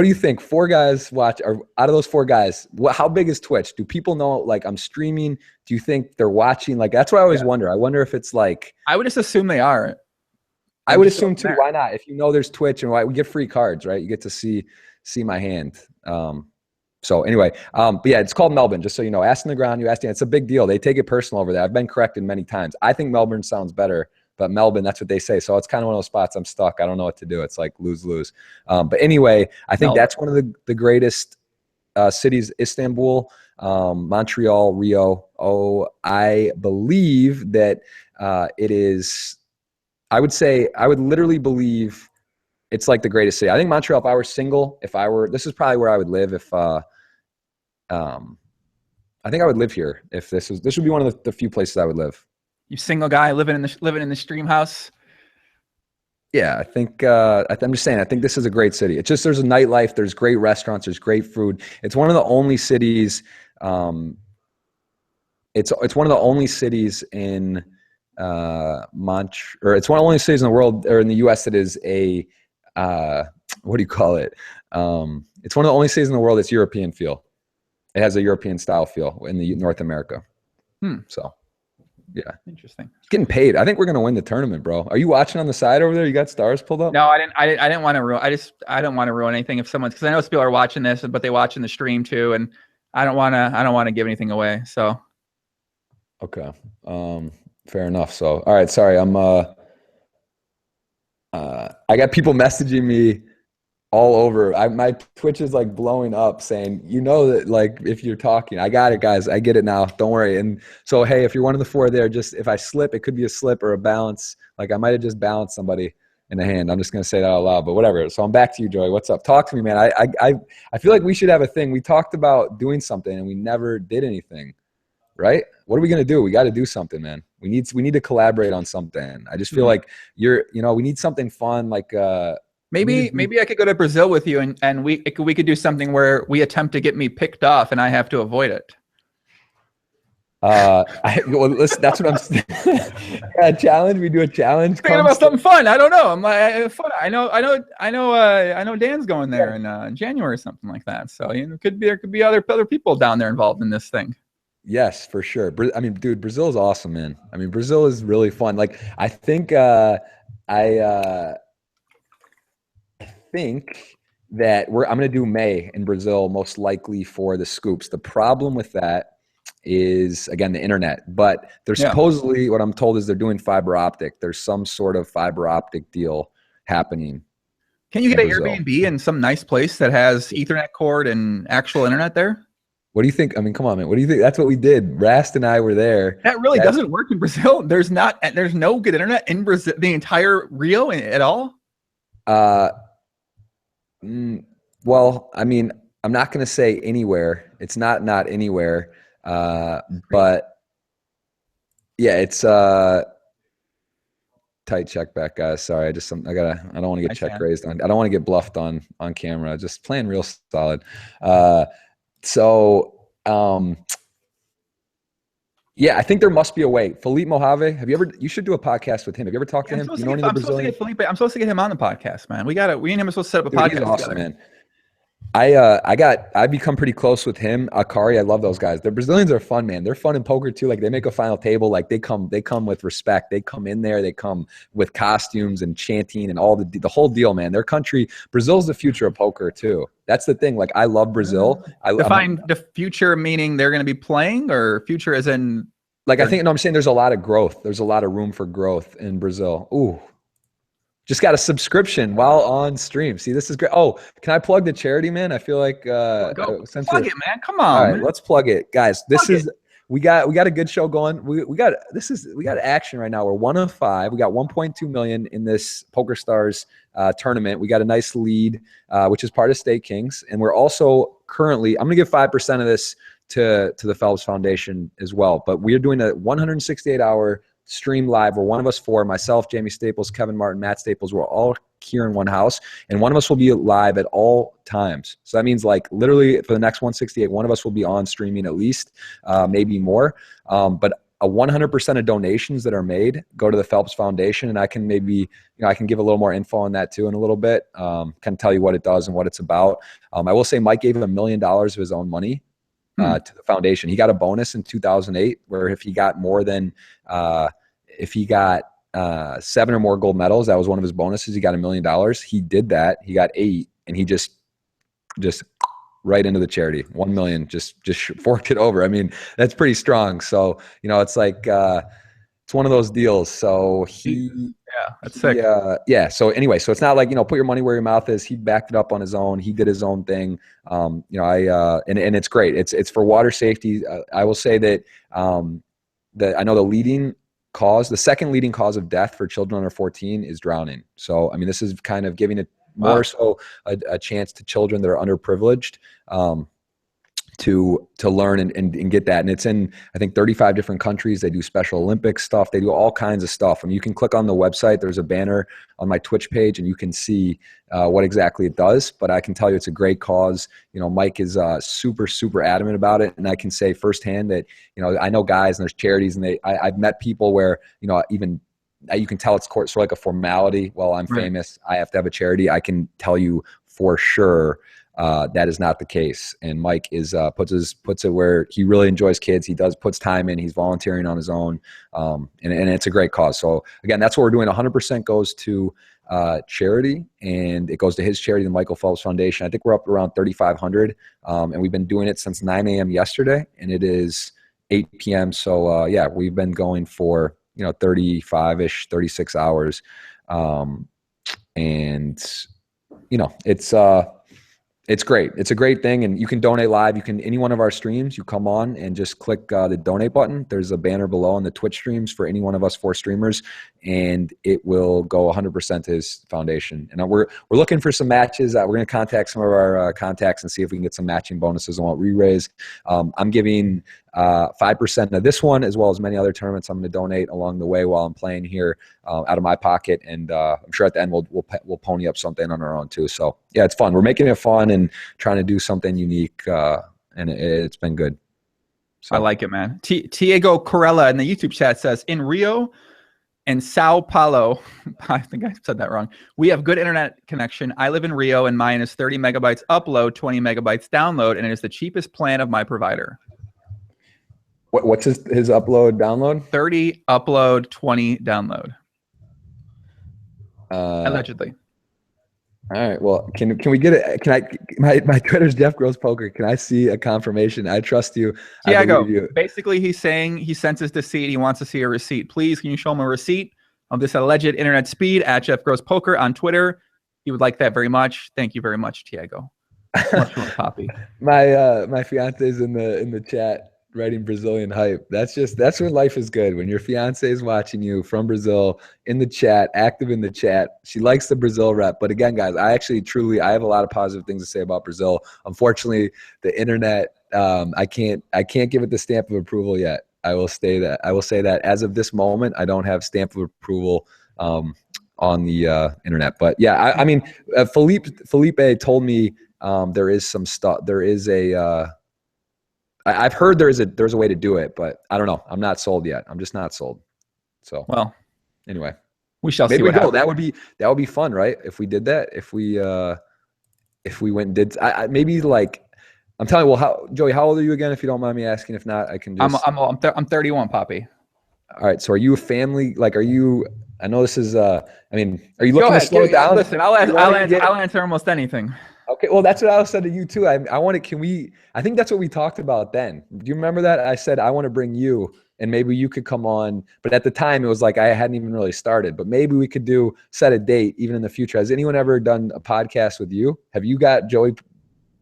you think? 4 guys watch, or out of those 4 guys, how big is Twitch? Do people know, like, I'm streaming? Do you think they're watching? Like, that's what I always wonder. I wonder if it's like, I would just assume they are. I would assume too. Why not? If you know there's Twitch and we get free cards, right? You get to see my hand. So anyway, but yeah, it's called Melbourne, just so you know. Ask in the ground, you ask Dan. It's a big deal. They take it personal over there. I've been corrected many times. I think Melbourne sounds better, but Melbourne, that's what they say. So it's kind of one of those spots I'm stuck. I don't know what to do. It's like lose. But anyway, I think that's one of the greatest cities, Istanbul, Montreal, Rio. Oh, I believe that it is, I would literally believe it's like the greatest city. I think Montreal, if I were single, this is probably where I would live if, I think I would live here if this would be one of the few places I would live. You single guy living in the StreamHouse? Yeah, I think I'm just saying. I think this is a great city. It's just there's a nightlife, there's great restaurants, there's great food. It's one of the only cities. It's one of the only cities in it's one of the only cities in the world or in the U.S. that is a what do you call it? It's one of the only cities in the world that's European feel. It has a European style feel in the North America. So. Yeah. Interesting. Getting paid. I think we're gonna win the tournament, bro. Are you watching on the side over there? You got stars pulled up? No, I didn't want to ruin. I don't want to ruin anything if someone's, because I know people are watching this, but they watch in the stream too, and I don't want to give anything away. So. Okay. Fair enough. So, all right. Sorry, I got people messaging me all over. My Twitch is like blowing up saying, you know that, like, if you're talking, I got it, guys. I get it now. Don't worry. And so, hey, if you're one of the 4 there, just if I slip, it could be a slip or a bounce. Like I might have just bounced somebody in the hand. I'm just going to say that out loud, but whatever. So I'm back to you, Joey. What's up? Talk to me, man. I feel like we should have a thing. We talked about doing something and we never did anything, right? What are we going to do? We got to do something, man. We need to collaborate on something. I just feel like we need something fun. Like, maybe I could go to Brazil with you and we could do something where we attempt to get me picked off and I have to avoid it. Listen, that's what I'm saying. A challenge. We do a challenge. Thinking about something fun. I don't know. I'm like, fun. I know Dan's going there in January or something like that. So there could be other people down there involved in this thing. Yes, for sure. I mean, dude, Brazil is awesome, man. I mean, Brazil is really fun. Like, I think that I'm going to do May in Brazil, most likely for the scoops. The problem with that is, again, the internet. But there's supposedly, what I'm told is they're doing fiber optic. There's some sort of fiber optic deal happening. Can you get an Airbnb in some nice place that has Ethernet cord and actual internet there? What do you think? I mean, come on, man. What do you think? That's what we did. Rast and I were there. That really doesn't work in Brazil. There's no good internet in Brazil, the entire Rio at all? Well, I mean, I'm not going to say anywhere. It's not anywhere. But yeah, it's tight check back, guys. Sorry. I don't want to get check raised on. I don't want to get bluffed on camera. Just playing real solid. So, yeah, I think there must be a way. Philippe Mojave, you should do a podcast with him. Have you ever talked to him? You know any of the Brazilian? I'm supposed to get him on the podcast, man. We and him are supposed to set up a podcast he's awesome, together. Man. I've become pretty close with him. Akari, I love those guys. The Brazilians are fun, man. They're fun in poker too. Like they make a final table. Like they come with respect. They come in there. They come with costumes and chanting and all the whole deal, man. Their country, Brazil's the future of poker too. That's the thing. Like I love Brazil. Define the future, meaning they're going to be playing, or future as in like I'm saying there's a lot of growth. There's a lot of room for growth in Brazil. Ooh. Just got a subscription while on stream. See, this is great. Oh, can I plug the charity, man? I feel like plug it, man. Come on. All right, man. let's plug it, guys. We got a good show going. We got action right now. We're 1 of 5. We got 1.2 million in this PokerStars tournament. We got a nice lead, which is part of stakekings, and we're also currently. I'm gonna give 5% of this to the Phelps Foundation as well. But we are doing a 168-hour stream live where one of us four, myself, Jamie Staples, Kevin Martin, Matt Staples, we're all here in one house, and one of us will be live at all times. So that means like literally for the next 168, one of us will be on streaming at least, maybe more. But a 100% of donations that are made go to the Phelps Foundation, and I can I can give a little more info on that too in a little bit, kind of tell you what it does and what it's about. I will say Mike gave him $1 million of his own money to the foundation. He got a bonus in 2008 where if he got more than if he got 7 or more gold medals, that was one of his bonuses. He got $1 million. He did that. He got 8, and he just right into the charity. 1 million, just forked it over. I mean, that's pretty strong. So it's like it's one of those deals. So that's sick. So anyway, so it's not like put your money where your mouth is. He backed it up on his own. He did his own thing. And it's great. It's for water safety. I will say that I know the second leading cause of death for children under 14 is drowning. So, I mean, this is kind of giving it more so a chance to children that are underprivileged to learn and get that. And it's in, I think, 35 different countries. They do Special Olympics stuff. They do all kinds of stuff. I mean, you can click on the website. There's a banner on my Twitch page, and you can see what exactly it does. But I can tell you it's a great cause. Mike is super, super adamant about it. And I can say firsthand that, I know guys and there's charities, and I've met people where, even you can tell it's sort of like a formality. Well, I'm famous, I have to have a charity. I can tell you for sure that is not the case. And Mike is puts it where he really enjoys kids. He puts time in. He's volunteering on his own, and it's a great cause. So again, that's what we're doing. 100% goes to charity, and it goes to his charity, the Michael Phelps Foundation. I think we're up around 3,500, and we've been doing it since 9 a.m. yesterday, and it is 8 p.m. So we've been going for 35-ish, 36 hours, and it's great. It's a great thing, and you can donate live. You can any one of our streams. You come on and just click the donate button. There's a banner below on the Twitch streams for any one of us 4 streamers, and it will go 100% to his foundation. And we're looking for some matches. We're going to contact some of our contacts and see if we can get some matching bonuses on what we raise. I'm giving 5% of this one, as well as many other tournaments. I'm going to donate along the way while I'm playing here out of my pocket, and I'm sure at the end we'll pony up something on our own too. So yeah, it's fun. We're making it fun and trying to do something unique, and it's been good. So. I like it, man. Diego Corella in the YouTube chat says, in Rio and Sao Paulo, I think I said that wrong, we have good internet connection. I live in Rio, and mine is 30 megabytes upload, 20 megabytes download, and it is the cheapest plan of my provider. What's his upload download? 30 upload, 20 download. Allegedly. All right. Well, can we get it? Can I? My Twitter's Jeff Gross Poker. Can I see a confirmation? I trust you. Diego, basically, he's saying he senses deceit. He wants to see a receipt. Please, can you show him a receipt of this alleged internet speed at Jeff Gross Poker on Twitter? He would like that very much. Thank you very much, Diego. Much more copy. My fiance's in the chat writing Brazilian hype. That's when life is good. When your fiance is watching you from Brazil in the chat, active in the chat. She likes the Brazil rep. But again, guys, I have a lot of positive things to say about Brazil. Unfortunately, the internet, I can't give it the stamp of approval yet. I will say that as of this moment, I don't have stamp of approval on the internet. But yeah, I mean, Felipe told me there is some stuff. There is a I've heard there's a way to do it, but I don't know. I'm not sold yet. I'm just not sold. So well, anyway, we shall see maybe we what go. happens. That would be fun, right? If we did that, if we went and did, maybe like, I'm telling you, well, Joey, how old are you again? If you don't mind me asking, if not, I can just. I'm 31, Poppy. All right. So are you a family? Like, are you? I know this is. I mean, are you Go looking to ahead. slow it down? Listen, I'll answer almost anything. Okay, well, that's what I said to you too. I want to. Can we? I think that's what we talked about then. Do you remember that? I said I want to bring you, and maybe you could come on. But at the time, it was like I hadn't even really started. But maybe we could set a date even in the future. Has anyone ever done a podcast with you? Have you got Joey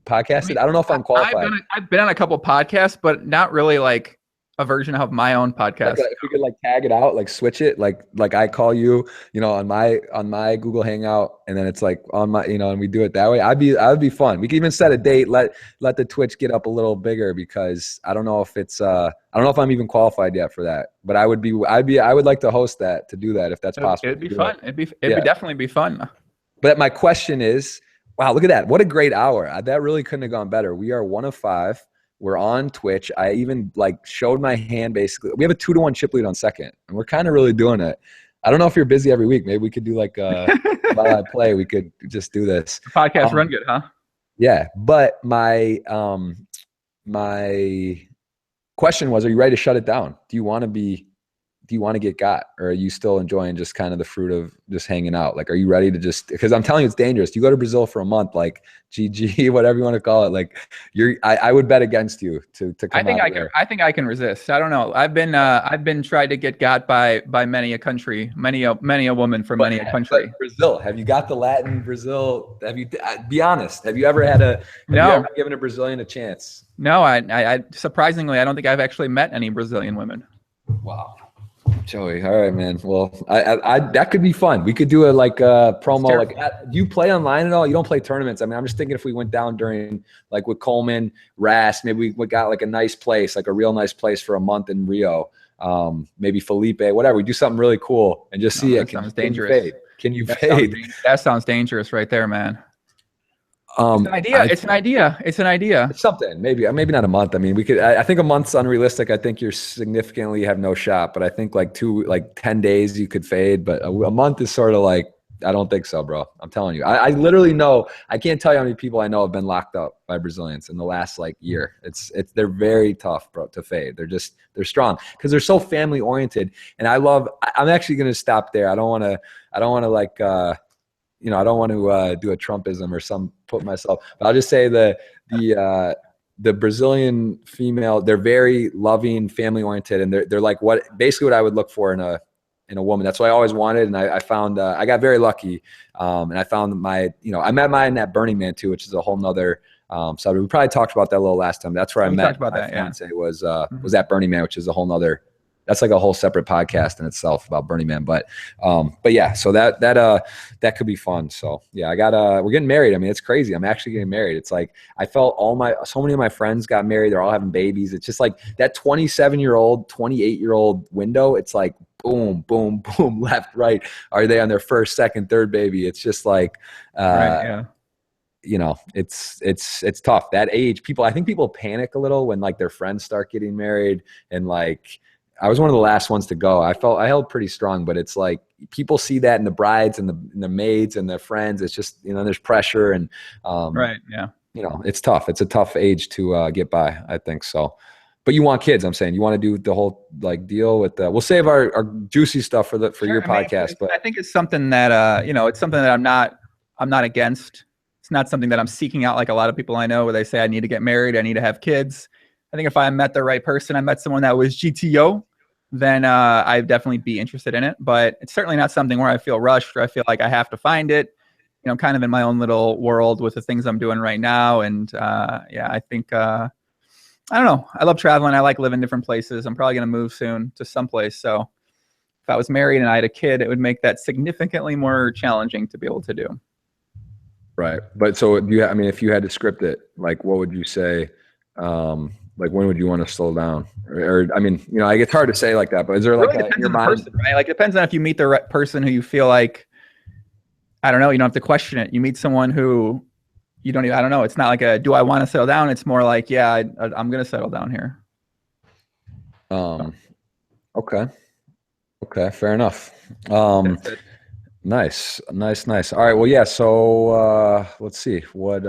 podcasted? I don't know if I'm qualified. I've been on a couple podcasts, but not really like a version of my own podcast. If we could like tag it out, like switch it, like I call you, on my Google Hangout, and then it's like on my, and we do it that way. I'd be fun. We could even set a date, let the Twitch get up a little bigger, because I don't know if it's I don't know if I'm even qualified yet for that, but I would like to host that, to do that if that's possible. It'd be fun. It'd definitely be fun. But my question is, wow, look at that. What a great hour. That really couldn't have gone better. We are 1 of 5. We're on Twitch. I even showed my hand. Basically, we have a 2-1 chip lead on second, and we're kind of really doing it. I don't know if you're busy every week. Maybe we could do while I play, we could just do this. The podcast run good, huh? Yeah, but my question was, are you ready to shut it down? Do you want to get got, or are you still enjoying just kind of the fruit of just hanging out? Like, are you ready to because I'm telling you, it's dangerous. You go to Brazil for a month, like GG, whatever you want to call it. Like I would bet against you to come I think I can resist. I don't know. I've been tried to get got by many a country, many a woman from many a country. Brazil, have you got the Latin Brazil? Have you, be honest, have you ever you ever given a Brazilian a chance? No, I surprisingly, I don't think I've actually met any Brazilian women. Wow. Joey, all right, man. Well, I that could be fun. We could do a promo. Do you play online at all? You don't play tournaments. I mean, I'm just thinking if we went down during with Coleman, Ras, maybe we got a nice place, a real nice place for a month in Rio. Maybe Felipe, whatever. We do something really cool and just see it. Sounds dangerous. Can you fade? That sounds dangerous right there, man. It's an idea. It's an idea. It's something. Maybe not a month. I mean, we could. I think a month's unrealistic. I think you're significantly have no shot. But I think 10 days you could fade. But a month is sort of I don't think so, bro. I'm telling you. I literally know. I can't tell you how many people I know have been locked up by Brazilians in the last year. They're very tough, bro, to fade. They're strong because they're so family oriented. And I'm actually going to stop there. I don't want to I don't want to do a Trumpism or put myself. But I'll just say the Brazilian female, they're very loving, family oriented, and they're basically what I would look for in a woman. That's what I always wanted, and I found I got very lucky, and I found I met mine at Burning Man too, which is a whole nother. So we probably talked about that a little last time. That's where I met. Talked about that. Yeah, was at Burning Man, which is a whole nother. That's a whole separate podcast in itself about Burning Man. But yeah, so that could be fun. So yeah, we're getting married. I mean, it's crazy. I'm actually getting married. It's I felt so many of my friends got married. They're all having babies. It's just that 27-year-old, 28-year-old window. It's boom, boom, boom, left, right. Are they on their first, second, third baby? It's just right, yeah. It's tough. That age, I think people panic a little when their friends start getting married, and I was one of the last ones to go. I held pretty strong, but it's people see that in the brides and the maids and their friends. It's just, there's pressure and, right. Yeah. It's tough. It's a tough age to get by, I think so. But you want kids, I'm saying. You want to do the whole deal with we'll save our juicy stuff for your podcast. But I think it's something that it's something that I'm not against. It's not something that I'm seeking out like a lot of people I know where they say I need to get married, I need to have kids. I think if I met the right person, I met someone that was GTO, then I'd definitely be interested in it. But it's certainly not something where I feel rushed or I feel like I have to find it. I'm kind of in my own little world with the things I'm doing right now. And yeah, I think, I don't know. I love traveling. I like living different places. I'm probably going to move soon to someplace. So if I was married and I had a kid, it would make that significantly more challenging to be able to do. Right. But so if you had to script it, what would you say? When would you want to slow down? Or it's hard to say like that, but is there really depends on the person, right? It depends on if you meet the right person who you feel I don't know, you don't have to question it. You meet someone who you don't even, I don't know. It's not like a, do I want to settle down? It's more like, yeah, I'm going to settle down here. Okay. Okay. Fair enough. Nice. All right. Well, yeah. So, let's see what,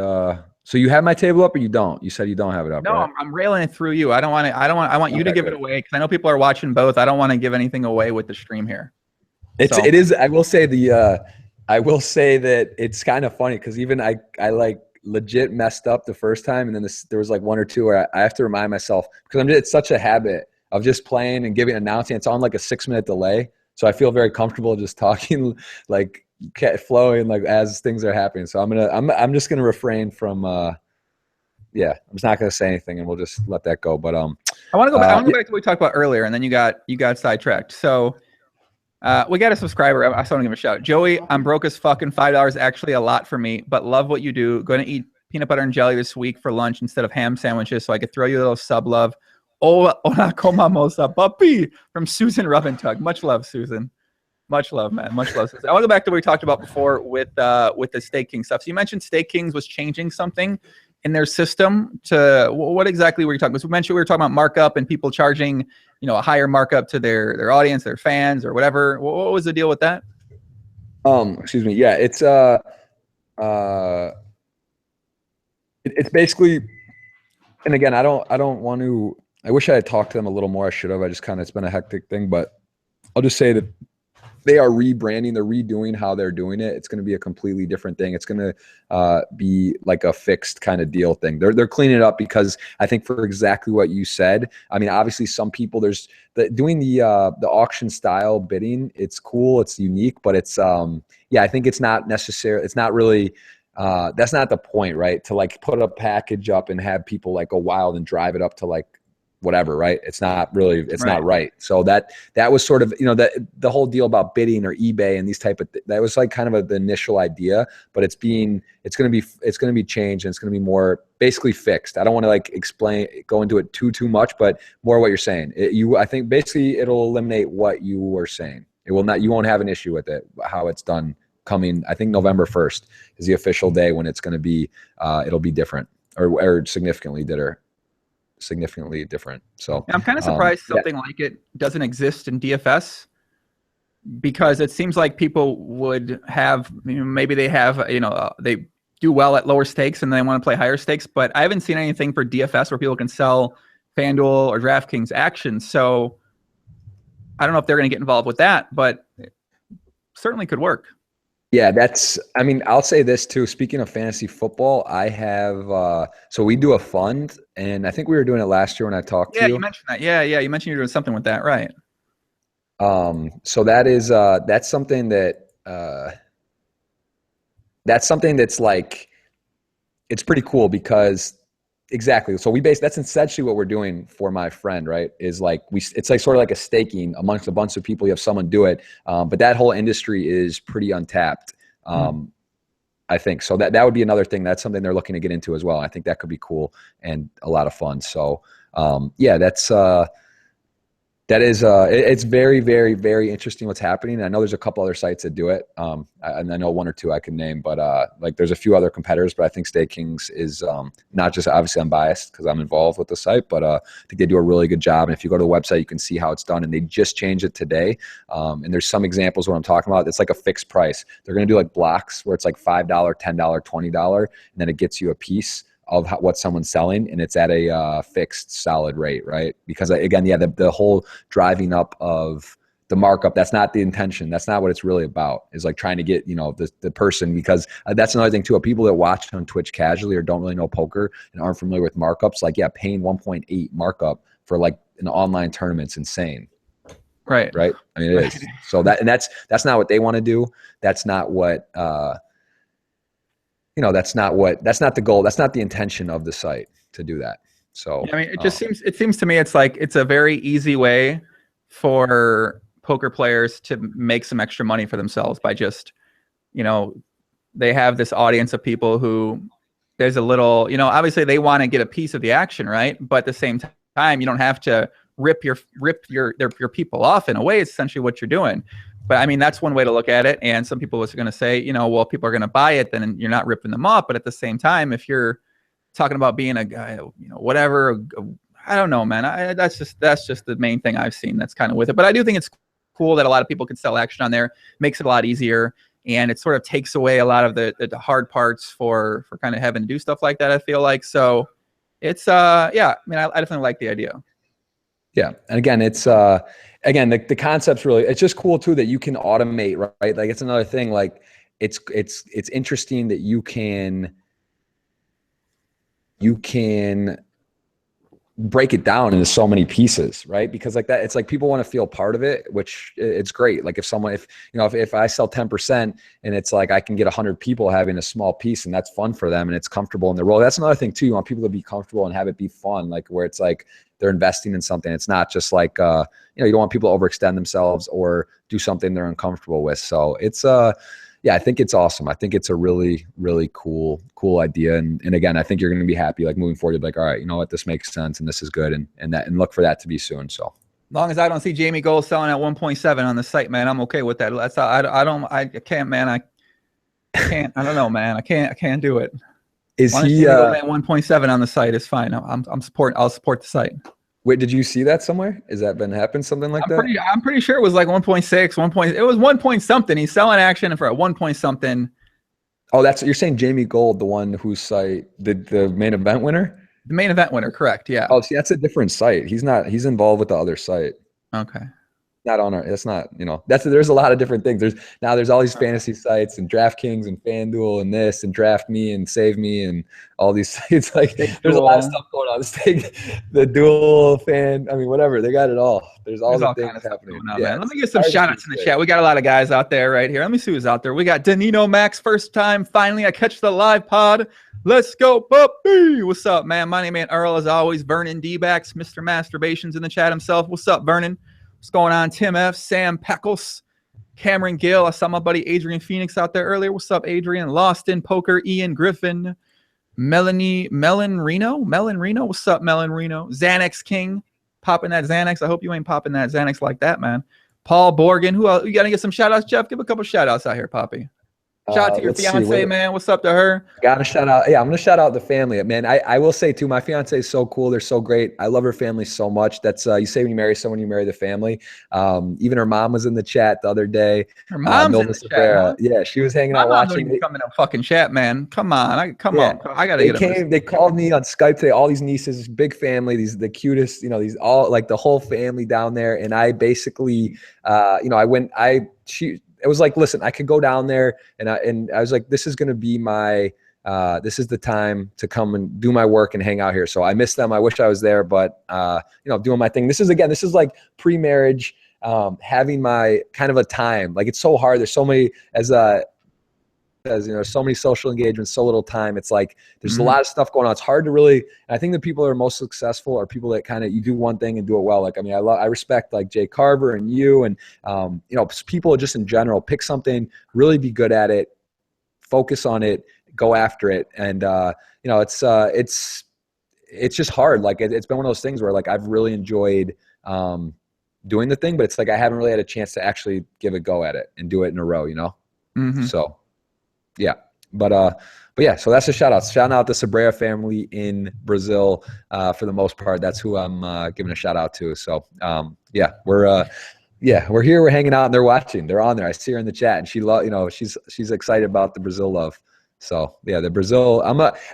so you have my table up or you don't? You said you don't have it up, No, right? I'm railing it through you. I want you to give it away because I know people are watching both. I don't want to give anything away with the stream here. It is. I will say that it's kind of funny because even I like legit messed up the first time, and then there was like one or two where I have to remind myself because it's such a habit of just playing and announcing. It's on like a 6-minute delay, so I feel very comfortable just talking like flowing like as things are happening. So I'm just gonna refrain from yeah, I'm just not gonna say anything, and we'll just let that go. But I want to go back. I want to go back to what we talked about earlier, and then you got sidetracked. So. We got a subscriber. I just want to give him a shout. Joey, I'm broke as fucking $5 actually a lot for me, but love what you do. Going to eat peanut butter and jelly this week for lunch instead of ham sandwiches, so I could throw you a little sub love. Hola como mosa, puppy, from Susan Rubentug. Much love, Susan. Much love, man. Much love, Susan. I want to go back to what we talked about before with the Stake King stuff. So you mentioned Stake Kings was changing something in their system. To what exactly were you talking about? We were talking about markup and people charging, a higher markup to their audience, their fans, or whatever. What was the deal with that? Excuse me. Yeah, it's basically, and again, I don't want to. I wish I had talked to them a little more. I should have. It's been a hectic thing, but I'll just say that they are rebranding. They're redoing how they're doing it. It's going to be a completely different thing. It's going to be like a fixed kind of deal thing. They're cleaning it up because I think for exactly what you said. I mean, obviously, some people doing the auction style bidding. It's cool. It's unique, but it's yeah. I think it's not necessary. It's not really. That's not the point, right? To like put a package up and have people like go wild and drive it up to like whatever, right? It's not really, it's not right. So that was sort of, the whole deal about bidding or eBay and these type of, that was like kind of the initial idea, but it's going to be changed and it's going to be more basically fixed. I don't want to like go into it too much, but more what you're saying. I think basically it'll eliminate what you were saying. It will not, you won't have an issue with it, how it's done coming. I think November 1st is the official day when it's going to be, it'll be different or significantly different. So I'm kind of surprised something like it doesn't exist in DFS because it seems like people would have, maybe they have, they do well at lower stakes and they want to play higher stakes, but I haven't seen anything for DFS where people can sell FanDuel or DraftKings actions. So I don't know if they're going to get involved with that, but it certainly could work. Yeah, I'll say this too. Speaking of fantasy football, I have, so we do a fund and I think we were doing it last year when I talked to you. Yeah, you mentioned that. Yeah. You mentioned you're doing something with that, right? So that's something that's like, it's pretty cool because exactly. So that's essentially what we're doing for my friend, right? Is like, it's like sort of like a staking amongst a bunch of people. You have someone do it. But that whole industry is pretty untapped. I think so that would be another thing. That's something they're looking to get into as well. I think that could be cool and a lot of fun. So, yeah, it's very, very, very interesting what's happening. I know there's a couple other sites that do it. And I know one or two I can name, but like there's a few other competitors, but I think Stakekings is not just, obviously I'm biased because I'm involved with the site, but I think they do a really good job. And if you go to the website, you can see how it's done and they just changed it today. And there's some examples of what I'm talking about. It's like a fixed price. They're going to do like blocks where it's like $5, $10, $20, and then it gets you a piece of what someone's selling, and it's at a fixed solid rate, right? Because again, yeah, the whole driving up of the markup, that's not the intention. That's not what it's really about, is like trying to get, the person, because that's another thing too. People that watch on Twitch casually or don't really know poker and aren't familiar with markups, like, yeah, paying 1.8 markup for like an online tournament's insane. Right. I mean, it is. So that's not what they want to do. That's not what, that's not the goal. That's not the intention of the site to do that. So, yeah, I mean, it seems to me, it's like, it's a very easy way for poker players to make some extra money for themselves by just, they have this audience of people who there's a little, obviously they want to get a piece of the action, right? But at the same time, you don't have to rip your people off. In a way, it's essentially what you're doing. But I mean, that's one way to look at it. And some people are going to say, you know, well, people are going to buy it, then you're not ripping them off. But at the same time, if you're talking about being a guy, you know, whatever, I don't know, man. That's just the main thing I've seen that's kind of with it. But I do think it's cool that a lot of people can sell action on there. Makes it a lot easier, and it sort of takes away a lot of the hard parts for kind of having to do stuff like that, I feel like. So it's yeah, I mean, I definitely like the idea. Yeah. And again, it's again, the concept's really, it's just cool too that you can automate, right? Like it's another thing. Like it's interesting that you can break it down into so many pieces, right? Because like that, it's like people want to feel part of it, which it's great. Like if someone, if I sell 10% and it's like I can get 100 people having a small piece and that's fun for them and it's comfortable in their role. That's another thing too. You want people to be comfortable and have it be fun, like where it's like they're investing in something. It's not just like, you don't want people to overextend themselves or do something they're uncomfortable with. So it's, yeah, I think it's awesome. I think it's a really, really cool idea. And again, I think you're going to be happy, like moving forward, you're like, all right, you know what, this makes sense and this is good. And look for that to be soon. So as long as I don't see Jamie Gold selling at 1.7 on the site, man, I'm okay with that. That's I can't, man. I don't know, man. I can't do it. Is he at 1.7 on the site is fine. I'll support the site. Wait, did you see that somewhere? Has that been happen? Something like that? I'm pretty sure it was like 1.6, it was 1 point something. He's selling action for a 1 point something. Oh, that's you're saying Jamie Gold, the one whose site the main event winner? The main event winner, correct? Yeah. Oh, see, that's a different site. He's involved with the other site. Okay. Not on our, that's not, there's a lot of different things. There's all these fantasy sites and DraftKings and FanDuel and this and Draft Me and Save Me and all these sites. Like there's a lot of stuff going on. The dual fan, I mean, whatever, they got it all. There's all the things happening. Man. Let me get some shout outs in the chat. We got a lot of guys out there right here. Let me see who's out there. We got Danino Max, first time. Finally, I catch the live pod. Let's go, puppy. What's up, man? My name ain't Earl, as always. Vernon D-Backs, Mr. Masturbations in the chat himself. What's up, Vernon? What's going on? Tim F, Sam Peckles, Cameron Gill. I saw my buddy Adrian Phoenix out there earlier. What's up, Adrian? Lost in Poker, Ian Griffin, Melon Reno. What's up, Melon Reno? Xanax King, popping that Xanax. I hope you ain't popping that Xanax like that, man. Paul Borgen. Who else? You got to get some shout outs, Jeff? Give a couple shout outs out here, Poppy. Shout out to your fiance, man. What's up to her? Got to shout out. Yeah, I'm going to shout out the family. Man, I will say, too, my fiance is so cool. They're so great. I love her family so much. That's you say when you marry someone, you marry the family. Even her mom was in the chat the other day. Her mom's in the chat, huh? Yeah, she was hanging out watching. Come in a fucking chat, man. Come on. I got to get They called me on Skype today. All these nieces, big family, the cutest, these all like the whole family down there. And I basically, it was like, listen, I could go down there and I was like, this is going to be my, this is the time to come and do my work and hang out here. So I miss them. I wish I was there, but doing my thing. This is like pre-marriage, having my kind of a time. Like it's so hard. There's so many, so many social engagements, so little time. It's like there's a lot of stuff going on. It's hard to really. I think the people that are most successful are people that kind of you do one thing and do it well. Like I respect like Jay Carver and you and people just in general. Pick something, really be good at it, focus on it, go after it, and it's just hard. Like it's been one of those things where like I've really enjoyed doing the thing, but it's like I haven't really had a chance to actually give a go at it and do it in a row. So. Yeah. But yeah, so that's a shout out. Shout out the Sabrea family in Brazil. For the most part, that's who I'm giving a shout out to. So yeah, we're here, we're hanging out and they're watching. They're on there. I see her in the chat and she's excited about the Brazil love. So yeah, the Brazil,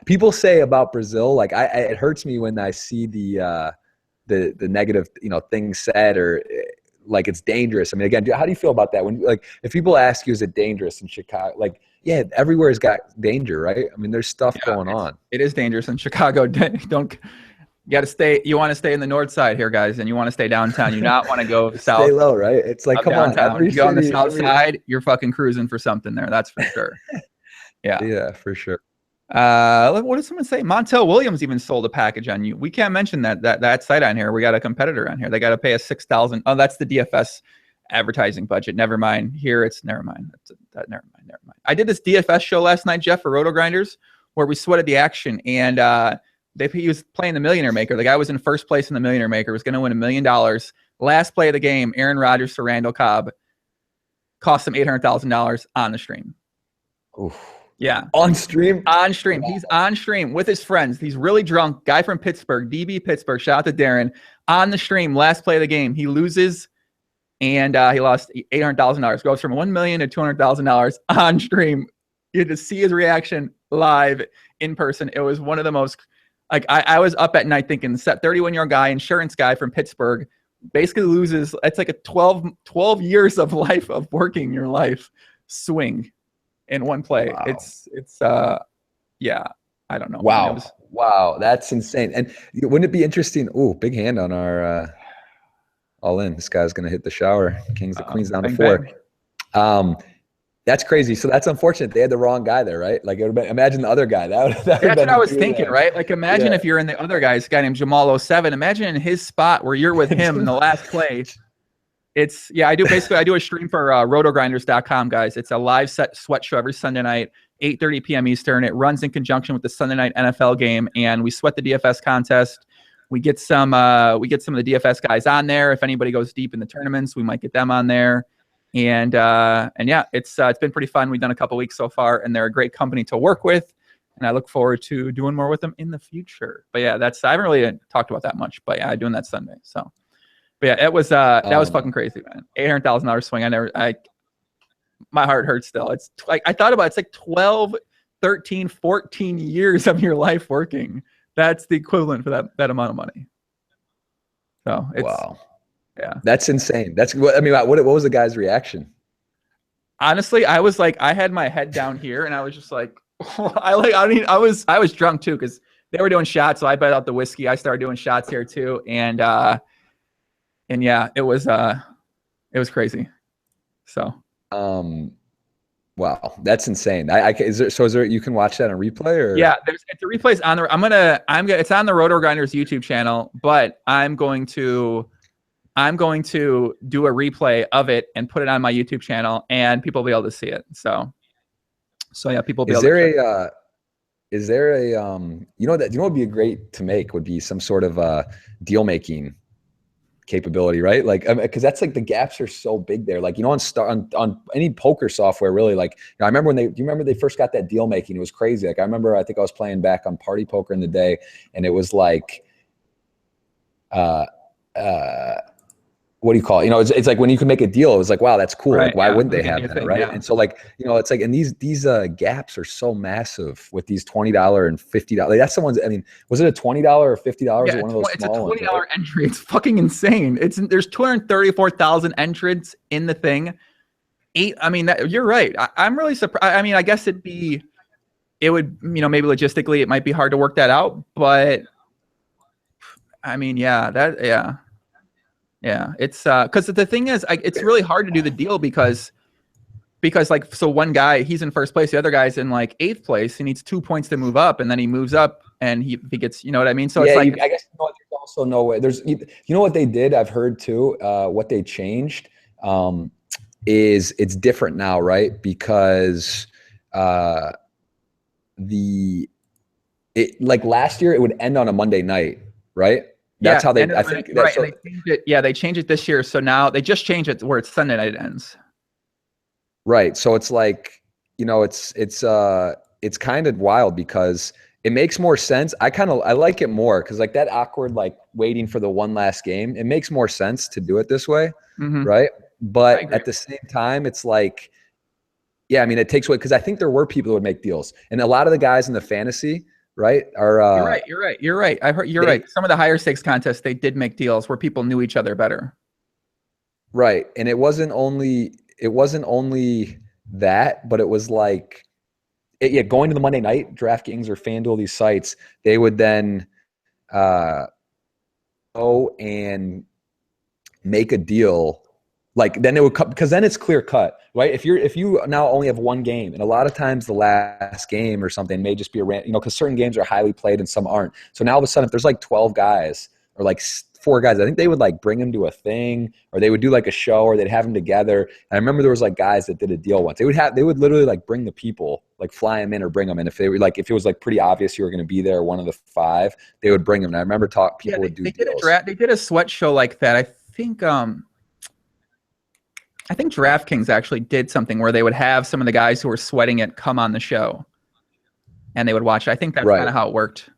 people say about Brazil, like it hurts me when I see the negative, things said or like it's dangerous. I mean, again, how do you feel about that? When like, if people ask you, is it dangerous in Chicago? Like, yeah, everywhere's got danger, right? I mean, there's stuff going on. It is dangerous in Chicago. You got to stay. You want to stay in the north side here, guys, and you want to stay downtown. You not want to go south. Stay low, right? It's like, come downtown. on. You go on the south side, you're fucking cruising for something there. That's for sure. Yeah. Yeah, for sure. What did someone say? Montel Williams even sold a package on you. We can't mention that site on here. We got a competitor on here. They got to pay us $6,000. Oh, that's the DFS advertising budget. Never mind. Here it's never mind. Never mind. I did this DFS show last night, Jeff, for Roto Grinders, where we sweated the action, and he was playing the Millionaire Maker. The guy was in first place in the Millionaire Maker, was going to win $1 million. Last play of the game, Aaron Rodgers to Randall Cobb cost him $800,000 on the stream. Oof. Yeah. On stream? On stream. He's on stream with his friends. He's really drunk. Guy from Pittsburgh, DB Pittsburgh. Shout out to Darren. On the stream, last play of the game, he loses, and he lost $800,000. Goes from $1 million to $200,000 on stream. You had to see his reaction live in person. It was one of the most, like, I was up at night thinking, set 31-year-old guy, insurance guy from Pittsburgh, basically loses. It's like a 12 years of life of working your life swing in one play. Wow. It's yeah, I don't know. Wow. Wow. That's insane. And wouldn't it be interesting? Ooh, big hand on our all in. This guy's going to hit the shower. Kings, the queens down to 4. That's crazy. So that's unfortunate. They had the wrong guy there, right? Like, imagine the other guy. That's what I was thinking, right? Like, imagine if you're in the other guy's guy named Jamal 07. Imagine in his spot where you're with him in the last play. I do a stream for rotogrinders.com, guys. It's a live sweat show every Sunday night, 8:30 p.m. Eastern. It runs in conjunction with the Sunday night NFL game, and we sweat the DFS contest. We get some of the DFS guys on there. If anybody goes deep in the tournaments, we might get them on there. And yeah, it's been pretty fun. We've done a couple weeks so far, and they're a great company to work with. And I look forward to doing more with them in the future. But yeah, I haven't really talked about that much. But yeah, doing that Sunday. So, but yeah, it was that was fucking crazy, man. $800,000 swing. My heart hurts still. It's like I thought about it, it's like 12, 13, 14 years of your life working. That's the equivalent for that amount of money. So it's wow. Yeah, that's insane. What was the guy's reaction? Honestly, I was like, I had my head down here, and I was just like, I was drunk too because they were doing shots, so I bet out the whiskey. I started doing shots here too, and yeah, it was crazy. So, wow, that's insane. Is there you can watch that on replay or? Yeah, the replay's on the. It's on the Roto Grinders YouTube channel, but I'm going to do a replay of it and put it on my YouTube channel, and people will be able to see it. So yeah, people will be able to. Is there a what would be great to make would be some sort of deal making capability, right? Like, because that's like the gaps are so big there. Like, on any poker software, really. Like, I remember do you remember they first got that deal making? It was crazy. Like, I think I was playing back on Party Poker in the day, and it was like, what do you call it? It's like when you can make a deal, it was like, wow, that's cool. Right, like, why wouldn't they have that, right? Yeah. And so, like, it's like, and these gaps are so massive with these $20 and $50. Like, that's the ones. I mean, was it a $20 or $50? Yeah, or one of those it's a $20 ones, right? entry. It's fucking insane. There's 234,000 entrants in the thing. You're right. I'm really surprised. I mean, I guess it would, maybe logistically it might be hard to work that out, but I mean, yeah. It's because the thing is, it's really hard to do the deal because like, so one guy, he's in first place, the other guy's in like 8th place. He needs 2 points to move up, and then he moves up and he gets, you know what I mean? So it's like, I guess there's also no way. There's, what they did, I've heard too, what they changed is it's different now, right? Because like last year it would end on a Monday night, right? That's how they. I think. Right. So, they changed it. Yeah, they changed it this year. So now they just changed it to where it's Sunday night ends. Right. So it's like, it's kind of wild because it makes more sense. I like it more because like that awkward, like waiting for the one last game, it makes more sense to do it this way. Mm-hmm. Right. But at the same time, it's like, yeah, I mean, it takes away because I think there were people who would make deals, and a lot of the guys in the fantasy. Right? You're right. I heard you're right. Some of the higher stakes contests, they did make deals where people knew each other better. Right. And it wasn't only that, but it was like, going to the Monday night, DraftKings or FanDuel, these sites, they would then go and make a deal. Like then it would come because then it's clear cut, right? If you now only have one game, and a lot of times the last game or something may just be a random, because certain games are highly played and some aren't. So now all of a sudden, if there's like 12 guys or like 4 guys. I think they would like bring them to a thing, or they would do like a show, or they'd have them together. And I remember there was like guys that did a deal once. They would literally like bring the people, like fly them in or bring them in. If they were like, if it was like pretty obvious you were going to be there, one of the 5, they would bring them. And I remember people would do deals. They did a sweat show like that. I think DraftKings actually did something where they would have some of the guys who were sweating it come on the show, and they would watch it. I think that's kind of how it worked.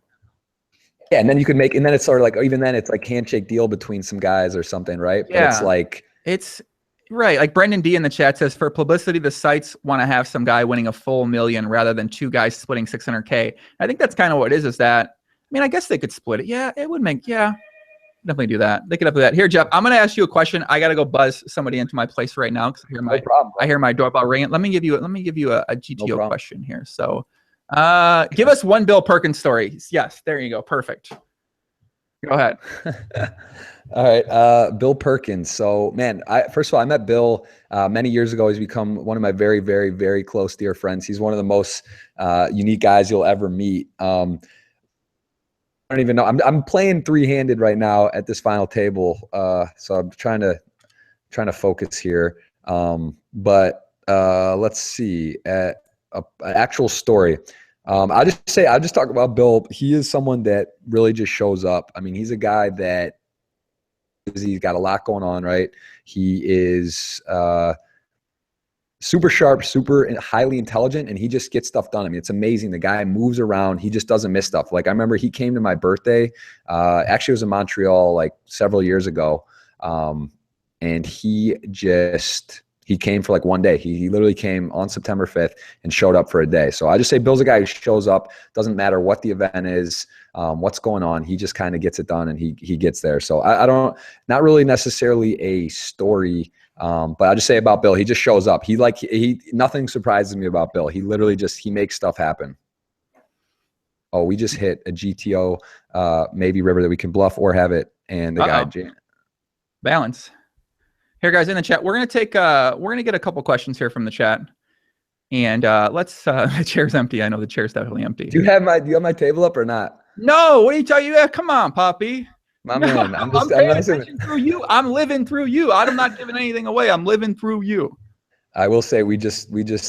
Yeah, and then you could make, and then it's sort of like, even then it's like handshake deal between some guys or something, right? Yeah. But it's right. Like Brendan D in the chat says, for publicity, the sites want to have some guy winning a full million rather than 2 guys splitting 600K. I think that's kind of what it is that, I mean, I guess they could split it. Yeah, it would make, definitely do that. They could definitely do that. Here, Jeff, I'm going to ask you a question. I got to go buzz somebody into my place right now because I hear my doorbell ringing. Let me give you a GTO question here. So, give us one Bill Perkins story. Yes, there you go. Perfect. Go ahead. All right. Bill Perkins. So, man, first of all, I met Bill many years ago. He's become one of my very, very, very close, dear friends. He's one of the most unique guys you'll ever meet. I don't even know. I'm playing 3-handed right now at this final table. So I'm trying to focus here. But let's see at an actual story. I'll just talk about Bill. He is someone that really just shows up. I mean, he's a guy that he's got a lot going on, right? He is super sharp, super highly intelligent, and he just gets stuff done. I mean, it's amazing. The guy moves around. He just doesn't miss stuff. Like I remember he came to my birthday. Actually, it was in Montreal like several years ago. And he came for like one day. He literally came on September 5th and showed up for a day. So I just say Bill's a guy who shows up, doesn't matter what the event is, what's going on. He just kind of gets it done and he gets there. So not really necessarily a story, but I'll just say about Bill, he just shows up. Nothing surprises me about Bill. He literally he makes stuff happen. Oh, we just hit a GTO, maybe river that we can bluff or have it. And the guy, balance. Here, guys, in the chat, we're gonna get a couple questions here from the chat, and the chair's empty. I know the chair's definitely empty. Do you have my table up or not? No. What do you tell you? Yeah, come on, Poppy. Man, I'm paying attention through you. I'm living through you. I'm not giving anything away. I'm living through you. I will say we just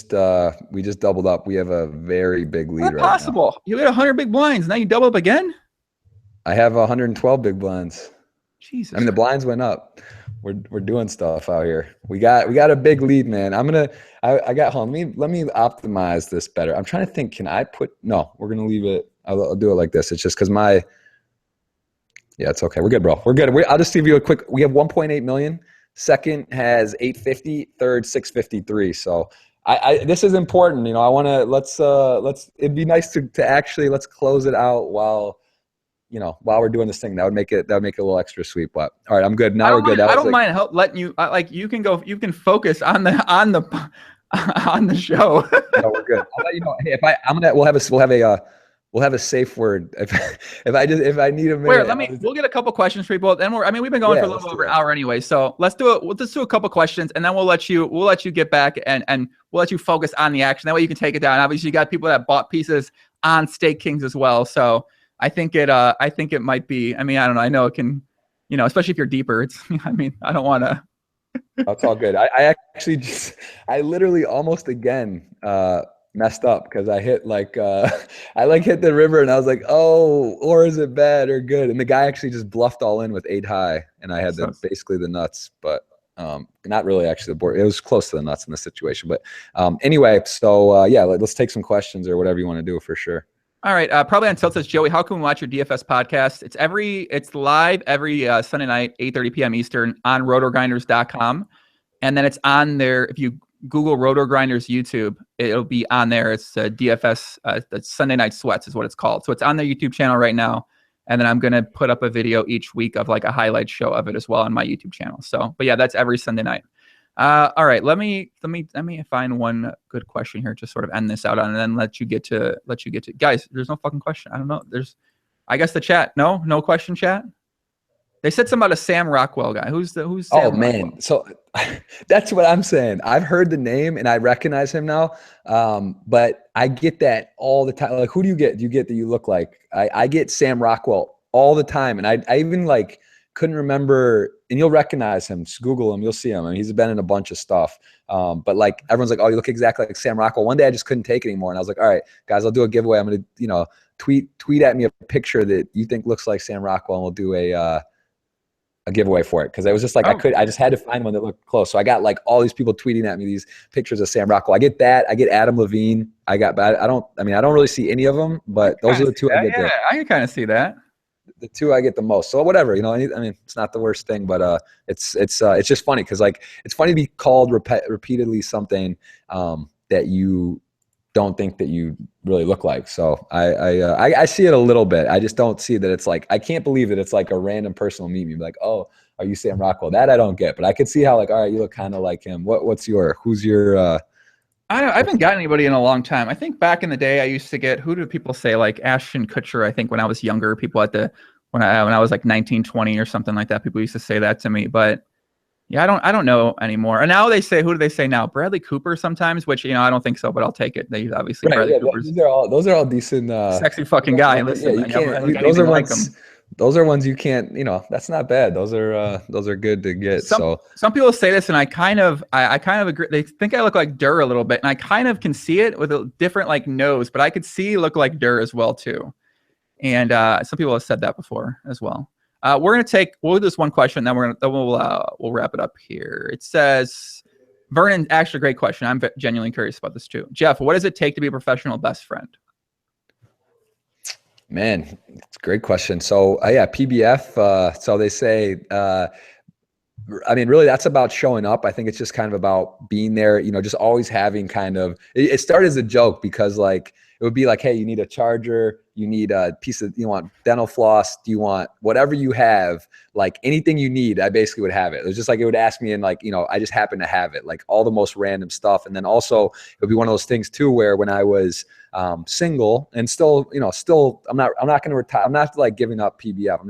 doubled up. We have a very big lead right possible. Now. You had 100 big blinds. Now you double up again? I have 112 big blinds. Jesus. I mean, the blinds went up. We're doing stuff out here. We got a big lead, man. I got home. Let me optimize this better. I'm trying to think. No, we're gonna leave it. I'll do it like this. It's just because it's okay. We're good, bro. We're good. I'll just give you a quick. We have 1.8 million. Second has 850. Third 653. So this is important. You know, I want to it'd be nice to actually let's close it out while we're doing this thing. That would make it a little extra sweet. But all right, I'm good. Now we're good. I don't mind letting you you can focus on the show. No, we're good. I'll let you know. Hey, we'll have a safe word if I need a minute. We'll get a couple questions for people. Then we've been going for a little over an hour anyway. So let's do it. We'll just do a couple questions and then we'll let you get back and we'll let you focus on the action. That way you can take it down. Obviously you got people that bought pieces on StakeKings as well. So I think it might be, I don't know. I know it can, especially if you're deeper, I don't want to. That's all good. I literally almost again messed up because I hit hit the river and I was like, oh, or is it bad or good? And the guy actually just bluffed all in with 8 high and I had basically the nuts, but not really actually the board. It was close to the nuts in this situation. But anyway, so let's take some questions or whatever you want to do for sure. All right. Probably on Tilt says, Joey, how can we watch your DFS podcast? It's live every Sunday night, 8:30 p.m. Eastern on rotogrinders.com. And then it's on there. If you Google RotoGrinders YouTube, it'll be on there. It's DFS, the Sunday Night Sweats is what it's called. So it's on their YouTube channel right now. And then I'm going to put up a video each week of like a highlight show of it as well on my YouTube channel. So, but yeah, that's every Sunday night. All right, let me find one good question here to sort of end this out on, and then let you get to guys. There's no fucking question. I don't know. I guess the chat. No question, chat. They said something about a Sam Rockwell guy. Who's Sam Rockwell? Man, so that's what I'm saying. I've heard the name and I recognize him now, but I get that all the time. Like, who do you get? Do you get that you look like? I get Sam Rockwell all the time, and I even like couldn't remember, and you'll recognize him. Just Google him, you'll see him. I mean, he's been in a bunch of stuff. But like everyone's like, oh, you look exactly like Sam Rockwell. One day I just couldn't take it anymore, and I was like, all right, guys, I'll do a giveaway. I'm gonna, tweet at me a picture that you think looks like Sam Rockwell, and we'll do a giveaway for it. Because I was just like, I just had to find one that looked close. So I got like all these people tweeting at me these pictures of Sam Rockwell. I get that. I get Adam Levine. I don't really see any of them, but those are the two I get. Yeah, I can kind of see that. The two I get the most. So whatever, I mean, it's not the worst thing, but it's just funny because like it's funny to be called repeatedly something that you don't think that you really look like. So I see it a little bit. I just don't see that it's like, I can't believe that it's like a random person will meet me like, oh, are you Sam Rockwell? That I don't get, but I could see how like, all right, you look kind of like him. Who's your I haven't got anybody in a long time. I think back in the day, I used to get, who do people say, like Ashton Kutcher? I think when I was younger, people when I was like 19, 20 or something like that, people used to say that to me. But yeah, I don't know anymore. And now they say, who do they say now? Bradley Cooper sometimes, which I don't think so, but I'll take it. They obviously right, Bradley Cooper's those are all decent, sexy fucking guy. Listen, you can't. Those are ones. Those are ones you can't. That's not bad. Those are good to get. Some people say this, and I kind of agree. They think I look like Durr a little bit, and I kind of can see it with a different like nose, but I could see look like Durr as well too. And some people have said that before as well. We'll do this one question, then we'll wrap it up here. It says, Vernon, actually, great question. I'm genuinely curious about this too. Jeff, what does it take to be a professional best friend? Man, it's a great question. So yeah, PBF. So they say, I mean, really, that's about showing up. I think it's just kind of about being there. Just always having kind of. It started as a joke because like it would be like, hey, you need a charger, you need a piece of, you want dental floss, do you want whatever you have, like anything you need, I basically would have it. It was just like, it would ask me and like, I just happen to have it, like all the most random stuff. And then also it would be one of those things too, where when I was single and still, I'm not going to retire. I'm not like giving up PBF. I'm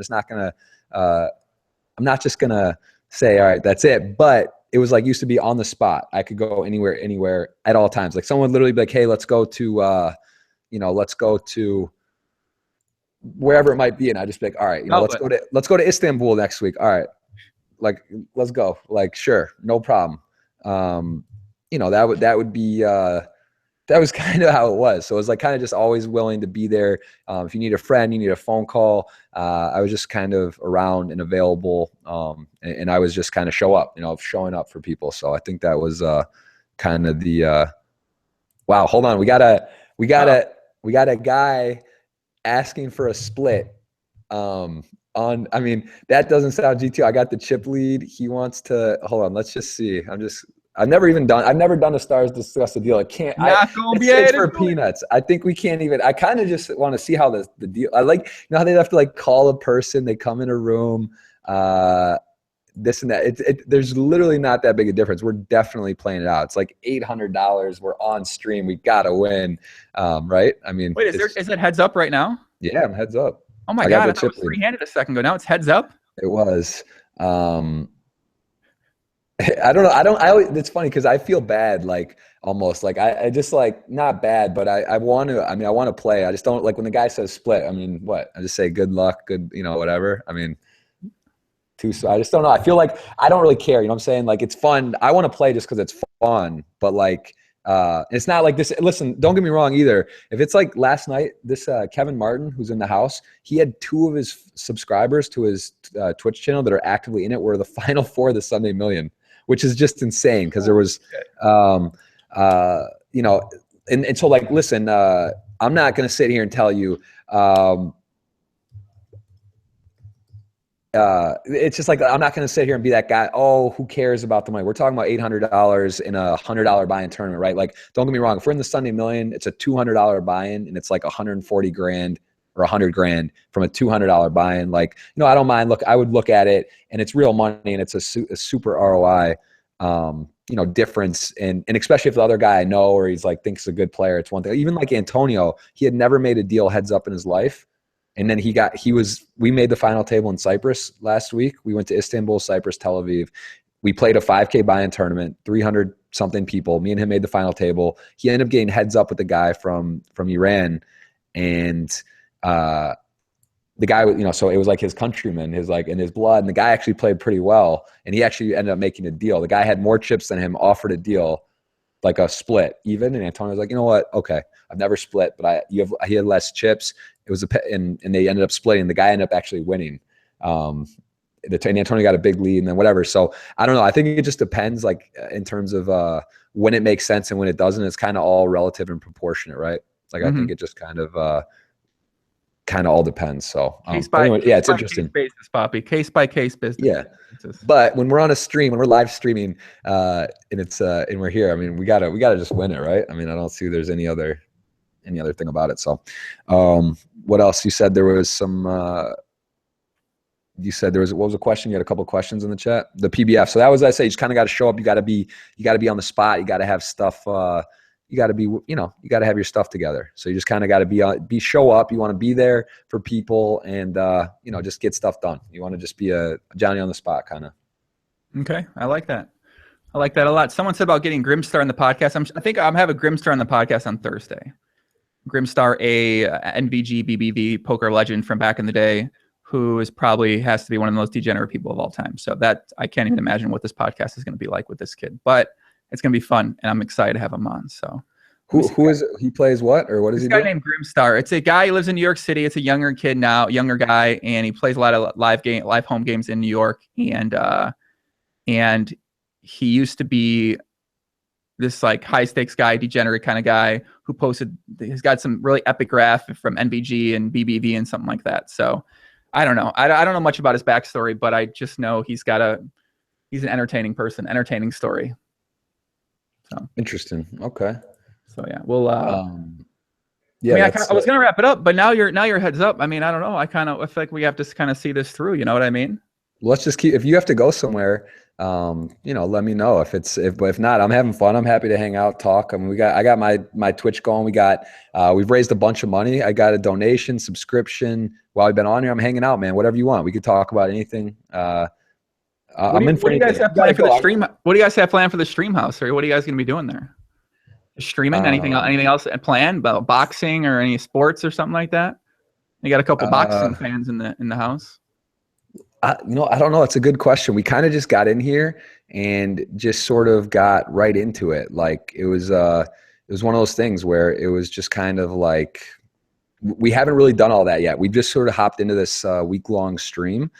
not just going to say, all right, that's it. But it was like, used to be on the spot. I could go anywhere at all times. Like someone would literally be like, hey, let's go to wherever it might be. And I just be like, all right, let's go to Istanbul next week. All right. Like, let's go. Like, sure. No problem. That would be, that was kind of how it was. So it was like kind of just always willing to be there. If you need a friend, you need a phone call. I was just kind of around and available. And I was just kind of showing up for people. So I think that was kind of the wow. Hold on, we got a guy asking for a split. I mean, that doesn't sound G2. I got the chip lead. He wants to hold on. Let's just see. I've never done a Stars Discuss the deal. It's for peanuts. I think we can't even. I kind of just want to see how the deal. I like, how they have to like call a person. They come in a room, this and that. There's literally not that big a difference. We're definitely playing it out. It's like $800. We're on stream. We gotta win, right? I mean, wait, is it heads up right now? Yeah, I'm heads up. Oh my God, I thought it was three-handed a second ago. Now it's heads up. It was. I don't know. It's funny because I feel bad, like almost like I just like not bad, but I want to play. I just don't like when the guy says split. I mean, what? I just say good luck, good, whatever. I mean, I just don't know. I feel like I don't really care. You know what I'm saying? Like it's fun. I want to play just because it's fun, but like it's not like this. Listen, don't get me wrong either. If it's like last night, this Kevin Martin, who's in the house, he had 2 of his subscribers to his Twitch channel that are actively in it were the final 4 of the Sunday Million, which is just insane because there was, and so like, listen, I'm not going to sit here and tell you, it's just like, I'm not going to sit here and be that guy. Oh, who cares about the money? We're talking about $800 in a $100 buy-in tournament, right? Like, don't get me wrong. If we're in the Sunday Million, it's a $200 buy-in and it's like 140 grand or 100 grand from a $200 buy-in. Like, I don't mind. Look, I would look at it and it's real money and it's a super ROI, difference. And especially if the other guy I know, or he's like, thinks a good player, it's one thing. Even like Antonio, he had never made a deal heads up in his life. And then we made the final table in Cyprus last week. We went to Istanbul, Cyprus, Tel Aviv. We played a 5K buy-in tournament, 300 something people. Me and him made the final table. He ended up getting heads up with the guy from Iran. And the guy, so it was like his countryman, his like in his blood, and the guy actually played pretty well, and he actually ended up making a deal. The guy had more chips than him, offered a deal, like a split even, and Antonio was like, you know what? Okay, I've never split, but he had less chips. It was and they ended up splitting. The guy ended up actually winning. And Antonio got a big lead, and then whatever. So I don't know. I think it just depends, like in terms of when it makes sense and when it doesn't. It's kind of all relative and proportionate, right? Like I think it just kind of all depends. So anyway, yeah, it's interesting. Case basis, Poppy. Case by case business. Yeah. But when we're on a stream, when we're live streaming, and it's and we're here, I mean, we gotta just win it, right? I mean, I don't see there's any other thing about it. So what else? You said there was some what was the question? You had a couple of questions in the chat. The PBF. So that was, I say, you just kind of got to show up. You got to be on the spot. You got to have stuff. You got to be, you got to have your stuff together. So you just kind of got to show up. You want to be there for people and, just get stuff done. You want to just be a Johnny on the spot kind of. Okay. I like that. I like that a lot. Someone said about getting Grimstar on the podcast. I think I'm having Grimstar on the podcast on Thursday. Grimstar, a NVG BBV poker legend from back in the day, who is probably has to be one of the most degenerate people of all time. So that I can't even imagine what this podcast is going to be like with this kid, but it's going to be fun, and I'm excited to have him on. So who is it? He plays what, or what does he do? This guy named Grimstar. It's a guy who lives in New York City. It's a younger guy, and he plays a lot of live home games in New York. And he used to be this like high stakes guy, degenerate kind of guy who he's got some really epic graph from NVG and BBV and something like that. So I don't know. I don't know much about his backstory, but I just know he's an entertaining person, entertaining story. So interesting. Okay. So yeah, we'll. Yeah, I was gonna wrap it up, but now your heads up. I mean, I don't know. I feel like we have to kind of see this through. You know what I mean? Let's just keep. If you have to go somewhere, let me know. If not, I'm having fun. I'm happy to hang out, talk. I mean, I got my Twitch going. We've raised a bunch of money. I got a donation, subscription. While we've been on here, I'm hanging out, man. Whatever you want. We could talk about anything. What do you guys have planned for the stream? What do you guys have planned for the StreamHouse, or what are you guys going to be doing there? Streaming? Anything else planned about boxing or any sports or something like that? You got a couple boxing fans in the house. I don't know. It's a good question. We kind of just got in here and just sort of got right into it. Like it was one of those things where it was just kind of like we haven't really done all that yet. We just sort of hopped into this week-long stream.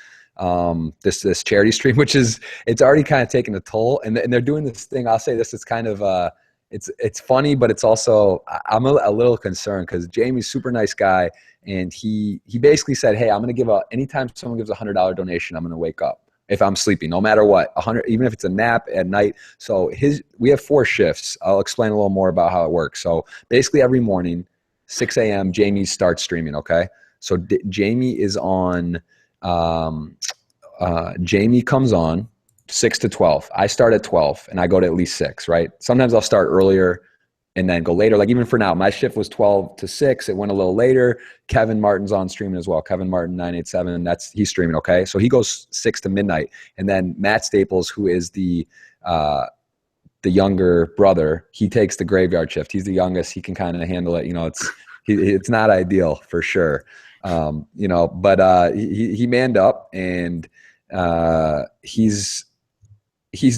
This charity stream, which it's already kind of taken a toll, and they're doing this thing. I'll say this, it's kind of it's funny, but it's also I'm a little concerned because Jamie's a super nice guy, and he basically said, hey, I'm going to give anytime someone gives $100 donation, I'm going to wake up if I'm sleeping, no matter what, 100, even if it's a nap at night. So we have 4 shifts. I'll explain a little more about how it works. So basically every morning, 6 a.m., Jamie starts streaming. Okay. So Jamie is on, Jamie comes on 6 to 12. I start at 12 and I go to at least 6, right? Sometimes I'll start earlier and then go later. Like even for now, my shift was 12 to 6. It went a little later. Kevin Martin's on streaming as well. Kevin Martin 987. He's streaming. Okay. So he goes 6 to midnight. And then Matt Staples, who is the younger brother, he takes the graveyard shift. He's the youngest. He can kind of handle it. It's not ideal for sure. But he manned up and he's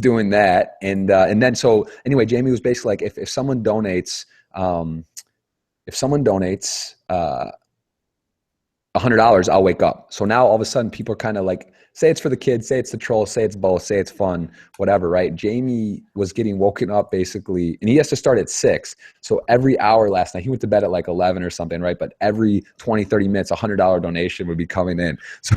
doing that. And then, so anyway, Jamie was basically like, if someone donates, $100, I'll wake up. So now all of a sudden people are kind of like, say it's for the kids, say it's the troll, say it's both, say it's fun, whatever, right? Jamie was getting woken up basically, and he has to start at 6. So every hour last night, he went to bed at like 11 or something, right? But every 20, 30 minutes, $100 donation would be coming in. So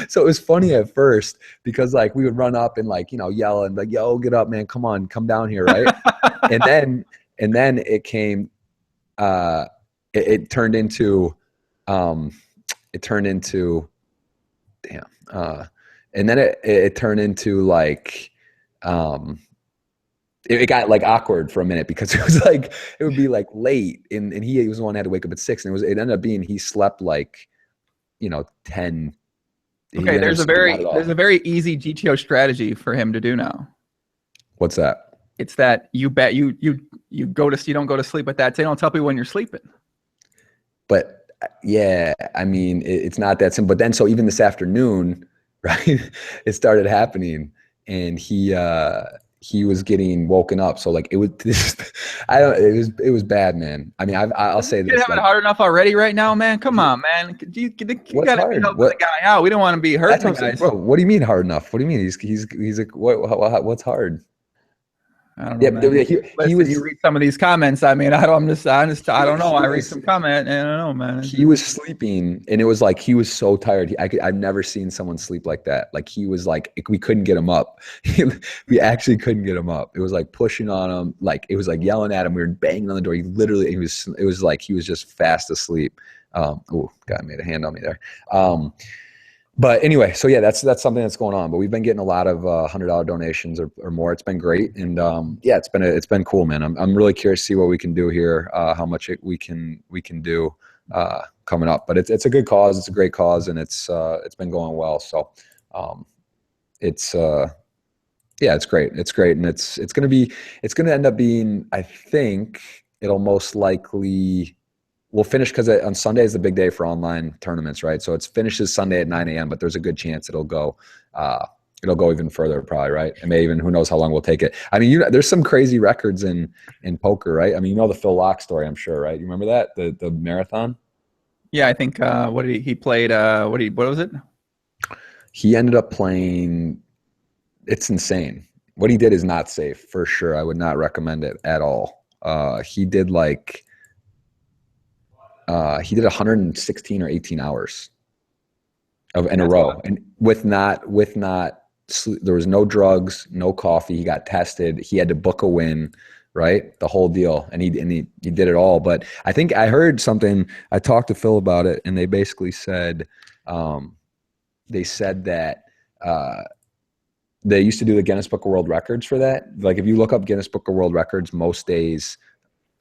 so it was funny at first because like we would run up and like, yell and like, yo, get up, man. Come on, come down here. Right. and then it came, it turned into, damn. And then it turned into like, it got like awkward for a minute because it was like, it would be like late and he was the one who had to wake up at 6, and it ended up being, he slept like, 10. Okay. There's a very easy GTO strategy for him to do now. What's that? It's that you bet you don't go to sleep at that. They don't tell people when you're sleeping. But Yeah, I mean, it's not that simple. But then, so even this afternoon, right, it started happening, and he was getting woken up. So like it was, I don't, it was bad, man. I mean, I'll Doesn't say this kid this, have it like, hard enough already right now, man? Come on, man. You what's gotta be hard? helping the What? guy out. We don't want to be That's hurting what the I'm saying, guys. bro. What do you mean hard enough? What do you mean? He's like, what's hard? I don't know, Yeah, man. he Listen, you was read some of these comments. I mean, I don't know. he I read was some comment, and I don't know, man. he was sleeping, and it was like he was so tired. I've never seen someone sleep like that. Like he was like, we couldn't get him up. We actually couldn't get him up. It was like pushing on him, like it was like yelling at him. We were banging on the door. It was like he was just fast asleep. Oh, God made a hand on me there. But anyway, so yeah, that's something that's going on. But we've been getting a lot of $100 donations or more. It's been great, and yeah, it's been cool, man. I'm really curious to see what we can do here, how much we can do coming up. But it's a good cause. It's a great cause, and it's been going well. So it's yeah, it's great. It's great, and it's gonna end up being. I think it'll most likely. We'll finish because on Sunday is the big day for online tournaments, right? So it's finishes Sunday at 9 a.m., but there's a good chance it'll go even further, probably, right? And maybe even who knows how long we'll take it. I mean, there's some crazy records in poker, right? I mean, you know the Phil Locke story, I'm sure, right? You remember that the marathon? Yeah, I think what did he played? What was it? He ended up playing. It's insane. What he did is not safe for sure. I would not recommend it at all. He did like. He did 116 or 18 hours in a row, and with not there was no drugs, no coffee. He got tested. He had to book a win, right? The whole deal, and he did it all. But I think I heard something. I talked to Phil about it, and they basically said, that they used to do the Guinness Book of World Records for that. Like if you look up Guinness Book of World Records, most days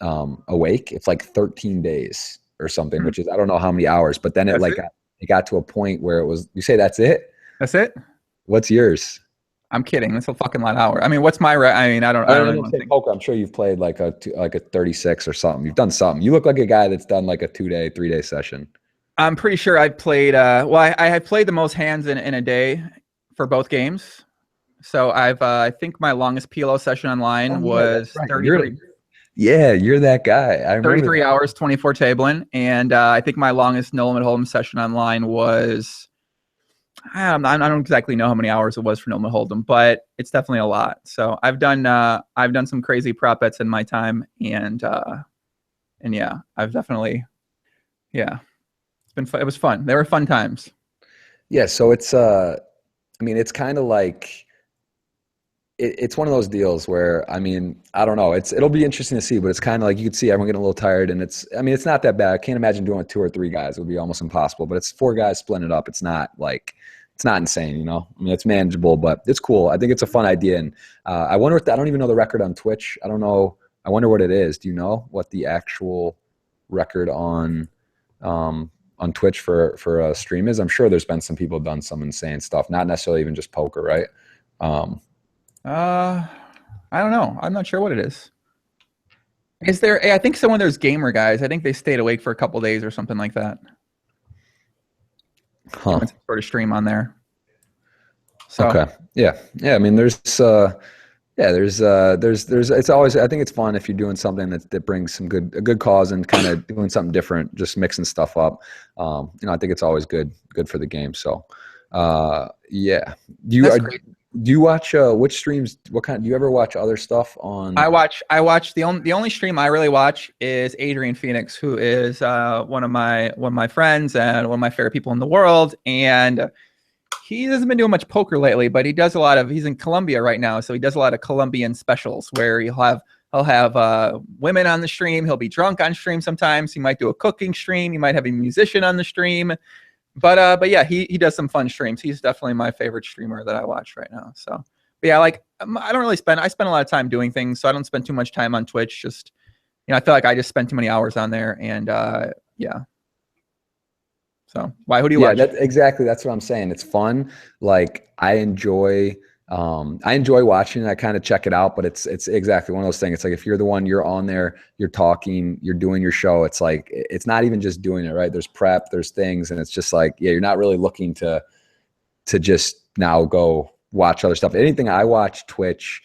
awake, it's like 13 days. Or something, which is I don't know how many hours, but then it got to a point where it was. You say that's it? That's it? What's yours? I'm kidding. That's a fucking lot of hours. I mean, what's my? I mean, I don't know. Poker. I'm sure you've played like a 36 or something. You've done something. You look like a guy that's done like a 2-day, 3-day session. I'm pretty sure I played. Well, I have played the most hands in a day for both games. So I think my longest PLO session online was 33. Yeah, you're that guy. I remember 33 hours, 24 tabling, and I think my longest no limit hold'em session online was. I don't exactly know how many hours it was for no limit hold'em, but it's definitely a lot. So I've done some crazy prop bets in my time, and yeah, I've definitely, yeah, it's been fun. It was fun. They were fun times. Yeah, so it's I mean, it's kind of like. It's one of those deals where, I mean, I don't know. It'll be interesting to see, but it's kind of like you can see everyone getting a little tired, and it's not that bad. I can't imagine doing it 2 or 3 guys. It would be almost impossible, but it's 4 guys splitting it up. It's not insane, you know? I mean, it's manageable, but it's cool. I think it's a fun idea. And I wonder I don't even know the record on Twitch. I don't know. I wonder what it is. Do you know what the actual record on Twitch for a stream is? I'm sure there's been some people who've done some insane stuff, not necessarily even just poker, right? I don't know. I'm not sure what it is. Is there? I think there's gamer guys. I think they stayed awake for a couple days or something like that. Huh. Some sort of stream on there. So. Okay. Yeah. I mean, there's it's always, I think it's fun if you're doing something that brings a good cause and kind of doing something different, just mixing stuff up. I think it's always good for the game. So, yeah. Do you watch which streams? Do you ever watch other stuff on? I watch the only stream I really watch is Adrian Phoenix, who is one of my friends and one of my favorite people in the world. And he hasn't been doing much poker lately, but he does he's in Colombia right now. So he does a lot of Colombian specials where he'll have women on the stream. He'll be drunk on stream sometimes. He might do a cooking stream. He might have a musician on the stream. But yeah, he does some fun streams. He's definitely my favorite streamer that I watch right now. So, but yeah, I don't really I spend a lot of time doing things, so I don't spend too much time on Twitch. Just, I feel like I just spend too many hours on there, and yeah. So why? Who do you watch? Exactly. That's what I'm saying. It's fun. Like I enjoy I enjoy watching it. I kind of check it out, but it's exactly one of those things. It's like, if you're the one, you're on there, you're talking, you're doing your show. It's like, it's not even just doing it, right? There's prep, there's things. And it's just like, yeah, you're not really looking to just now go watch other stuff. Anything I watch Twitch,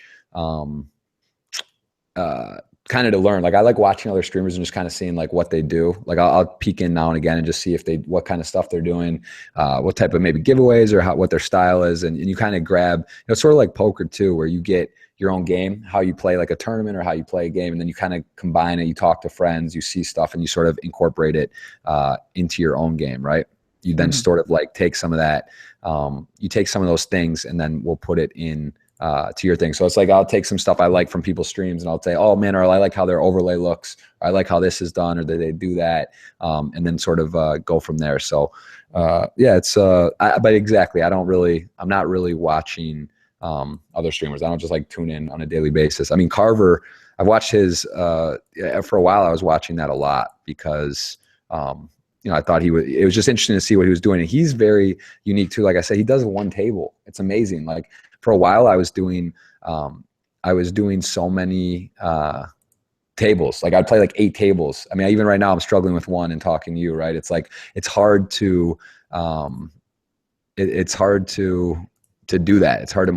kind of to learn. Like, I like watching other streamers and just kind of seeing like what they do. Like, I'll peek in now and again and just see if what kind of stuff they're doing, what type of maybe giveaways or what their style is. And you kind of grab, sort of like poker too, where you get your own game, how you play like a tournament or how you play a game. And then you kind of combine it. You talk to friends, you see stuff, and you sort of incorporate it into your own game, right? You then sort of like take some of that, you take some of those things, and then we'll put it in to your thing. So it's like, I'll take some stuff I like from people's streams and I'll say, oh man, or I like how their overlay looks, or I like how this is done, or they do that. And then sort of go from there. So yeah, it's, but exactly, I'm not really watching other streamers. I don't just like tune in on a daily basis. I mean, Carver, I've watched his, for a while I was watching that a lot because, I thought it was just interesting to see what he was doing. And he's very unique too. Like I said, he does one table. It's amazing. Like, for a while I was doing so many tables. Like, I'd play like 8 tables. I mean, even right now I'm struggling with one and talking to you, right? It's like, it's hard to it's hard to do that. It's hard to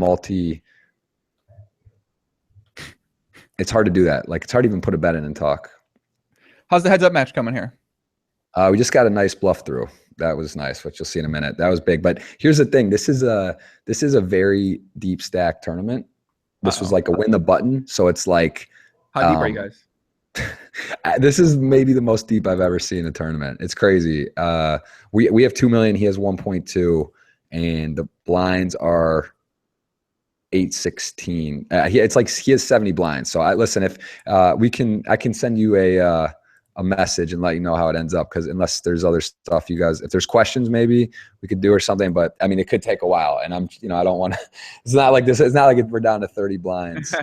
it's hard to do that. Like, it's hard to even put a bet in and talk. How's the heads up match coming here? We just got a nice bluff through. That was nice, which you'll see in a minute. That was big. But here's the thing. This is a very deep stack tournament. This was like a win the button. So it's like, how deep are you guys? This is maybe the most deep I've ever seen a tournament. It's crazy. We have 2 million. He has 1.2, and the blinds are 816. It's like he has 70 blinds. So listen, if I can send you a message and let you know how it ends up, because unless there's other stuff you guys, if there's questions maybe we could do or something, but I mean, it could take a while, and I don't want to, it's not like we're down to 30 blinds.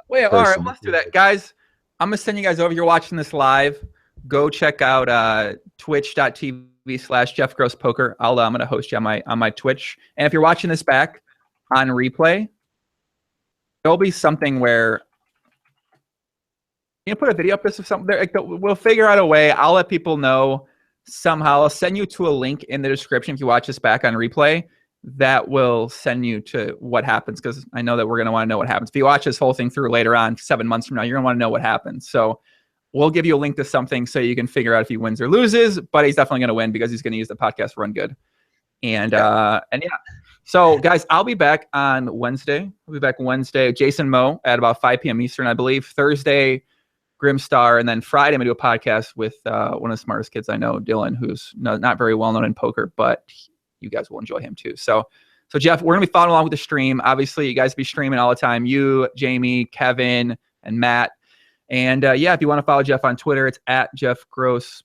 Wait, all right, let's do that, guys. I'm gonna send you guys over. You're watching this live, go check out twitch.tv/JeffGrossPoker. I'm gonna host you on my Twitch, and if you're watching this back on replay, there'll be something where you put a video up of something there. We'll figure out a way. I'll let people know somehow. I'll send you to a link in the description if you watch this back on replay. That will send you to what happens, because I know that we're going to want to know what happens. If you watch this whole thing through later on, 7 months from now, you're going to want to know what happens. So we'll give you a link to something so you can figure out if he wins or loses. But he's definitely going to win because he's going to use the podcast Run Good. And yeah. So guys, I'll be back on Wednesday. I'll be back Wednesday. Jason Moe at about 5 p.m. Eastern, I believe. Thursday, Grimstar, and then Friday I'm gonna do a podcast with one of the smartest kids I know, Dylan, who's not very well known in poker, but you guys will enjoy him too. So Jeff, we're gonna be following along with the stream. Obviously, you guys be streaming all the time. You, Jamie, Kevin, and Matt. And yeah, if you want to follow Jeff on Twitter, it's at Jeff Gross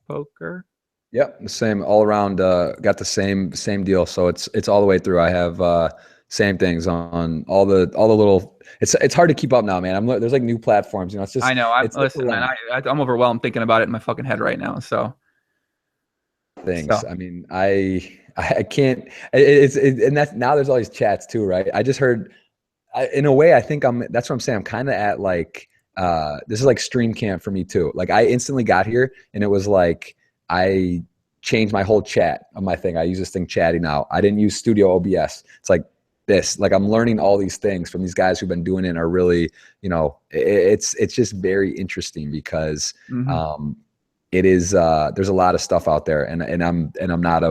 Poker. Yep, the same all around. Got the same deal. So it's all the way through. I have same things on all the little. It's hard to keep up now, man. There's like new platforms. It's just. I know. Listen, man. I'm overwhelmed thinking about it in my fucking head right now. So. Things. So. I mean, I can't. And that's now. There's all these chats too, right? I just heard. In a way, I think that's what I'm saying. I'm kind of at like. This is like stream camp for me too. Like, I instantly got here, and it was like I changed my whole chat on my thing. I use this thing Chatty now. I didn't use Studio OBS. It's like. Like, I'm learning all these things from these guys who've been doing it and are really, it's just very interesting because it is there's a lot of stuff out there, and I'm not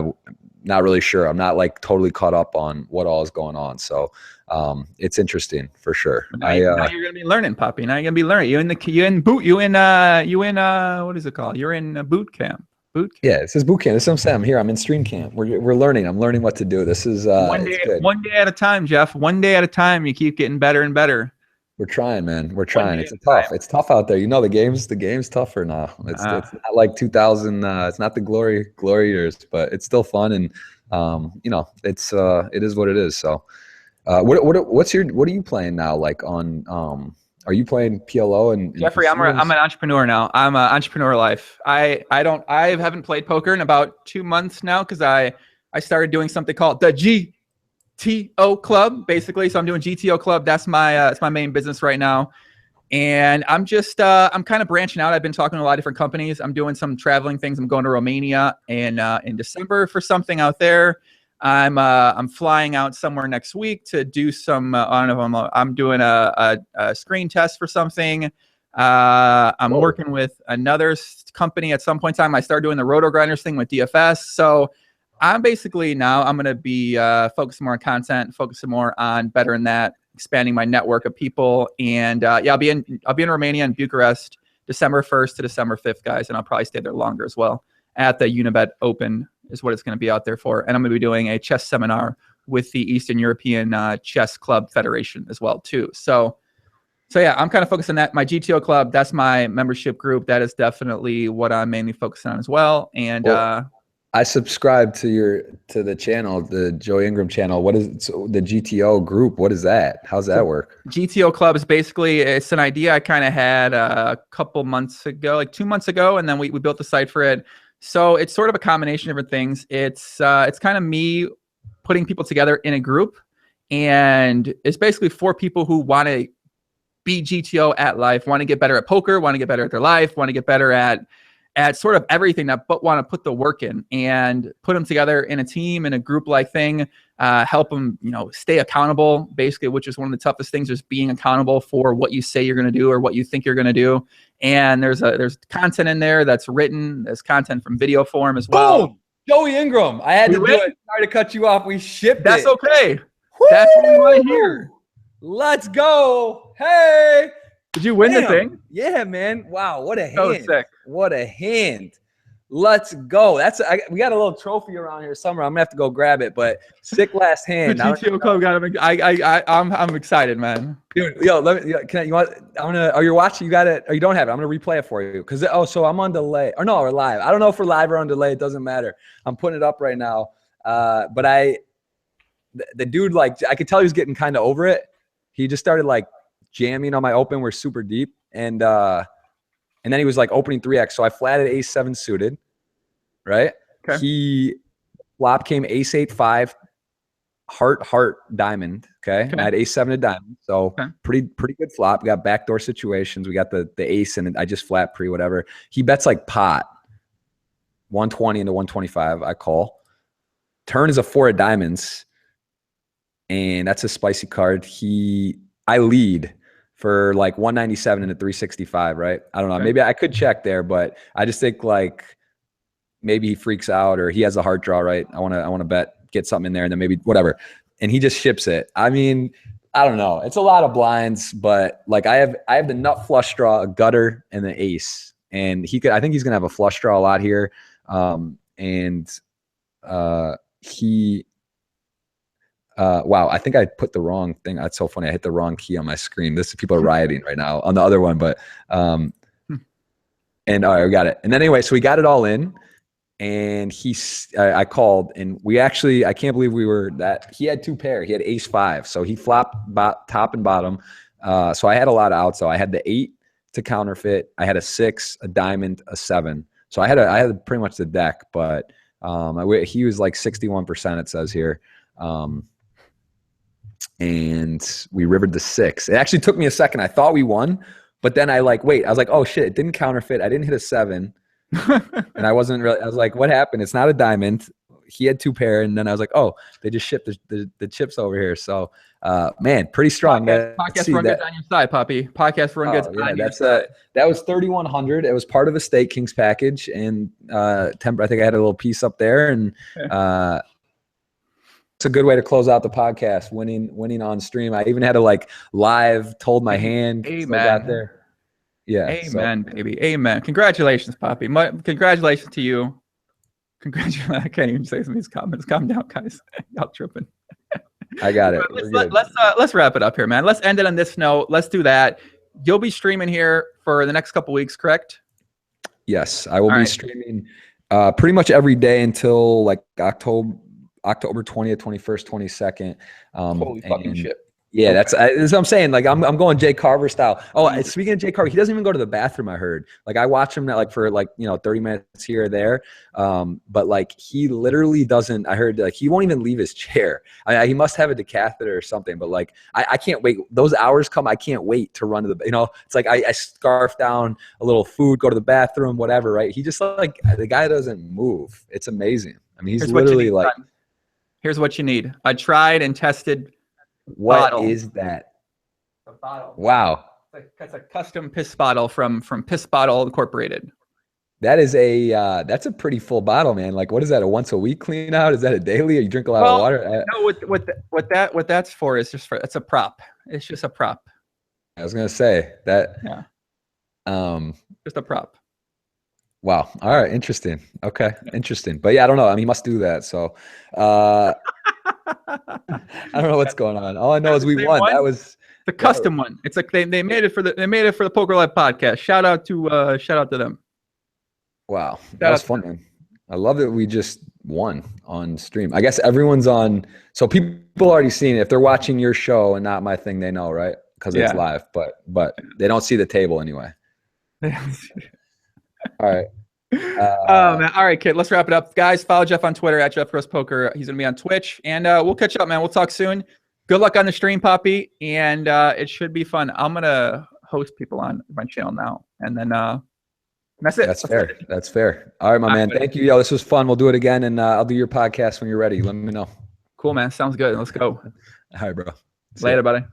really sure. I'm not like totally caught up on what all is going on. So it's interesting for sure. Now you're gonna be learning, Poppy. Now you're gonna be learning. You in what is it called? You're in boot camp. Boot camp. Yeah, this is boot camp. This is what I'm saying. I'm here. I'm in stream camp. We're learning. I'm learning what to do. This is one day at a time, Jeff. One day at a time. You keep getting better and better. We're trying, man. We're trying. It's tough. It's tough out there. The game's tougher now. It's not like 2000. It's not the glory years, but it's still fun, and it is what it is. So, what are you playing now? Like on Are you playing PLO and Jeffrey? I'm an entrepreneur now. I'm an entrepreneur life. I haven't played poker in about 2 months now because I started doing something called the GTO Club, basically. So I'm doing GTO Club. That's my main business right now. And I'm just I'm kind of branching out. I've been talking to a lot of different companies. I'm doing some traveling things. I'm going to Romania in December for something out there. I'm flying out somewhere next week to do some. I don't know if I'm doing a screen test for something. I'm working with another company at some point in time. I start doing the roto grinders thing with DFS. So I'm basically now I'm going to be focusing more on content, focusing more on bettering that, expanding my network of people. And yeah, I'll be in Romania and Bucharest, December 1st to December 5th, guys. And I'll probably stay there longer as well at the Unibet Open is what it's going to be out there for. And I'm going to be doing a chess seminar with the Eastern European Chess Club Federation as well too. So yeah, I'm kind of focused on that. My GTO Club, that's my membership group. That is definitely what I'm mainly focusing on as well. And I subscribe to the channel, the Joey Ingram channel. What is the GTO group? What is that? How's that work? GTO Club is basically, it's an idea I kind of had a couple months ago, like 2 months ago, and then we built the site for it. So it's sort of a combination of different things. It's kind of me putting people together in a group, and it's basically for people who want to be GTO at life, want to get better at poker, want to get better at their life, want to get better at sort of everything, but want to put the work in and put them together in a team, in a group like thing, help them, stay accountable, basically, which is one of the toughest things, is being accountable for what you say you're going to do or what you think you're going to do. And there's content in there that's written. There's content from video form as well. Boom! Joey Ingram. I had to do it. Sorry to cut you off. We shipped That's it. That's okay. Woo! That's what we want to hear. Let's go. Hey. Did you win the thing? Yeah, man. Wow. What a hand. So sick. What a hand. Let's go. We got a little trophy around here somewhere. I'm gonna have to go grab it, but sick last hand. The GTO Club got him. I'm excited, man. Dude, are you watching? You got it, or you don't have it. I'm gonna replay it for you. So I'm on delay. Or no, or live. I don't know if we're live or on delay. It doesn't matter. I'm putting it up right now. But the dude, like, I could tell he was getting kind of over it. He just started like jamming on my open. We're super deep. And then he was like opening 3x. So I flatted ace-7 suited, right? Okay. He flop came ace-8-5, heart, diamond. Okay. And I had ace-7 to diamond. So pretty good flop. We got backdoor situations. We got the ace, and I just flat pre whatever. He bets like pot, 120 into 125. I call. Turn is a 4 of diamonds, and that's a spicy card. I lead for like 197 into 365, right? I don't know. Okay. Maybe I could check there, but I just think like maybe he freaks out or he has a heart draw, right? I want to get something in there, and then maybe whatever. And he just ships it. I mean, I don't know. It's a lot of blinds, but like I have the nut flush draw, a gutter, and the ace. And I think he's gonna have a flush draw a lot here. Wow, I think I put the wrong thing. That's so funny. I hit the wrong key on my screen. People are rioting right now on the other one, but and all right, we got it. And then anyway, so we got it all in, and I called, and I can't believe he had 2 pair. He had ace-5, so he flopped top and bottom. So I had a lot of outs. So I had the 8 to counterfeit. I had a 6, a diamond, a 7. So I had pretty much the deck, but he was like 61%. It says here. And we rivered the 6. It actually took me a second. I thought we won, but then I was like, oh shit, it didn't counterfeit. I didn't hit a 7. And I was like, what happened? It's not a diamond. He had 2 pair. And then I was like, oh, they just shipped the chips over here. So, man, pretty strong. Podcast run goods on your side, Poppy. Podcast run goods on your side. That was 3,100. It was part of a StakeKings package. And I think I had a little piece up there. And it's a good way to close out the podcast, winning on stream. I even had to live hold my hand. Amen. Got there. Yeah. Amen, baby. Amen. Congratulations, Poppy. Congratulations to you. Congratulations. I can't even say some of these comments. Calm down, guys. Y'all tripping. I got it. Let's wrap it up here, man. Let's end it on this note. Let's do that. You'll be streaming here for the next couple weeks, correct? Yes, I will be streaming pretty much every day until October 20th, 21st, 22nd. Holy fucking shit. Yeah, that's what I'm saying. Like I'm going Jay Carver style. Oh, speaking of Jay Carver, he doesn't even go to the bathroom. I heard. Like I watch him for 30 minutes here or there. But like he literally doesn't. I heard like he won't even leave his chair. He must have a decatheter or something. But like I can't wait. Those hours come. I can't wait to run to the. It's like I scarf down a little food, go to the bathroom, whatever. Right? He just like the guy doesn't move. It's amazing. I mean, he's literally like. Here's what you need. I tried and tested. What is that? A bottle. Wow. That's a custom piss bottle from Piss Bottle Incorporated. That is that's a pretty full bottle, man. Like, what is that? A once a week clean out? Is that a daily? Or you drink a lot of water? No, what that's for is just it's a prop. It's just a prop. I was gonna say that. Yeah. Just a prop. Wow. All right. Interesting. Okay. Interesting. But yeah, I don't know. I mean, he must do that. So, I don't know what's going on. All I know is we won. That was the custom one. It's like they made it for the Poker Life podcast. Shout out to them. Wow. That was fun, man. I love that we just won on stream. I guess everyone's on. So people already seen it. If they're watching your show and not my thing, they know, right? Because it's live, but they don't see the table anyway. All right. Man. All right, kid. Let's wrap it up, guys. Follow Jeff on Twitter at @JeffRosePoker. He's gonna be on Twitch, and we'll catch up, man. We'll talk soon. Good luck on the stream, Poppy, and it should be fun. I'm gonna host people on my channel now, and then that's it. That's fair. That's fair. All right, my man. Thank you. Yo, this was fun. We'll do it again, and I'll do your podcast when you're ready. Let me know. Cool, man. Sounds good. Let's go. All right, bro. Later, buddy.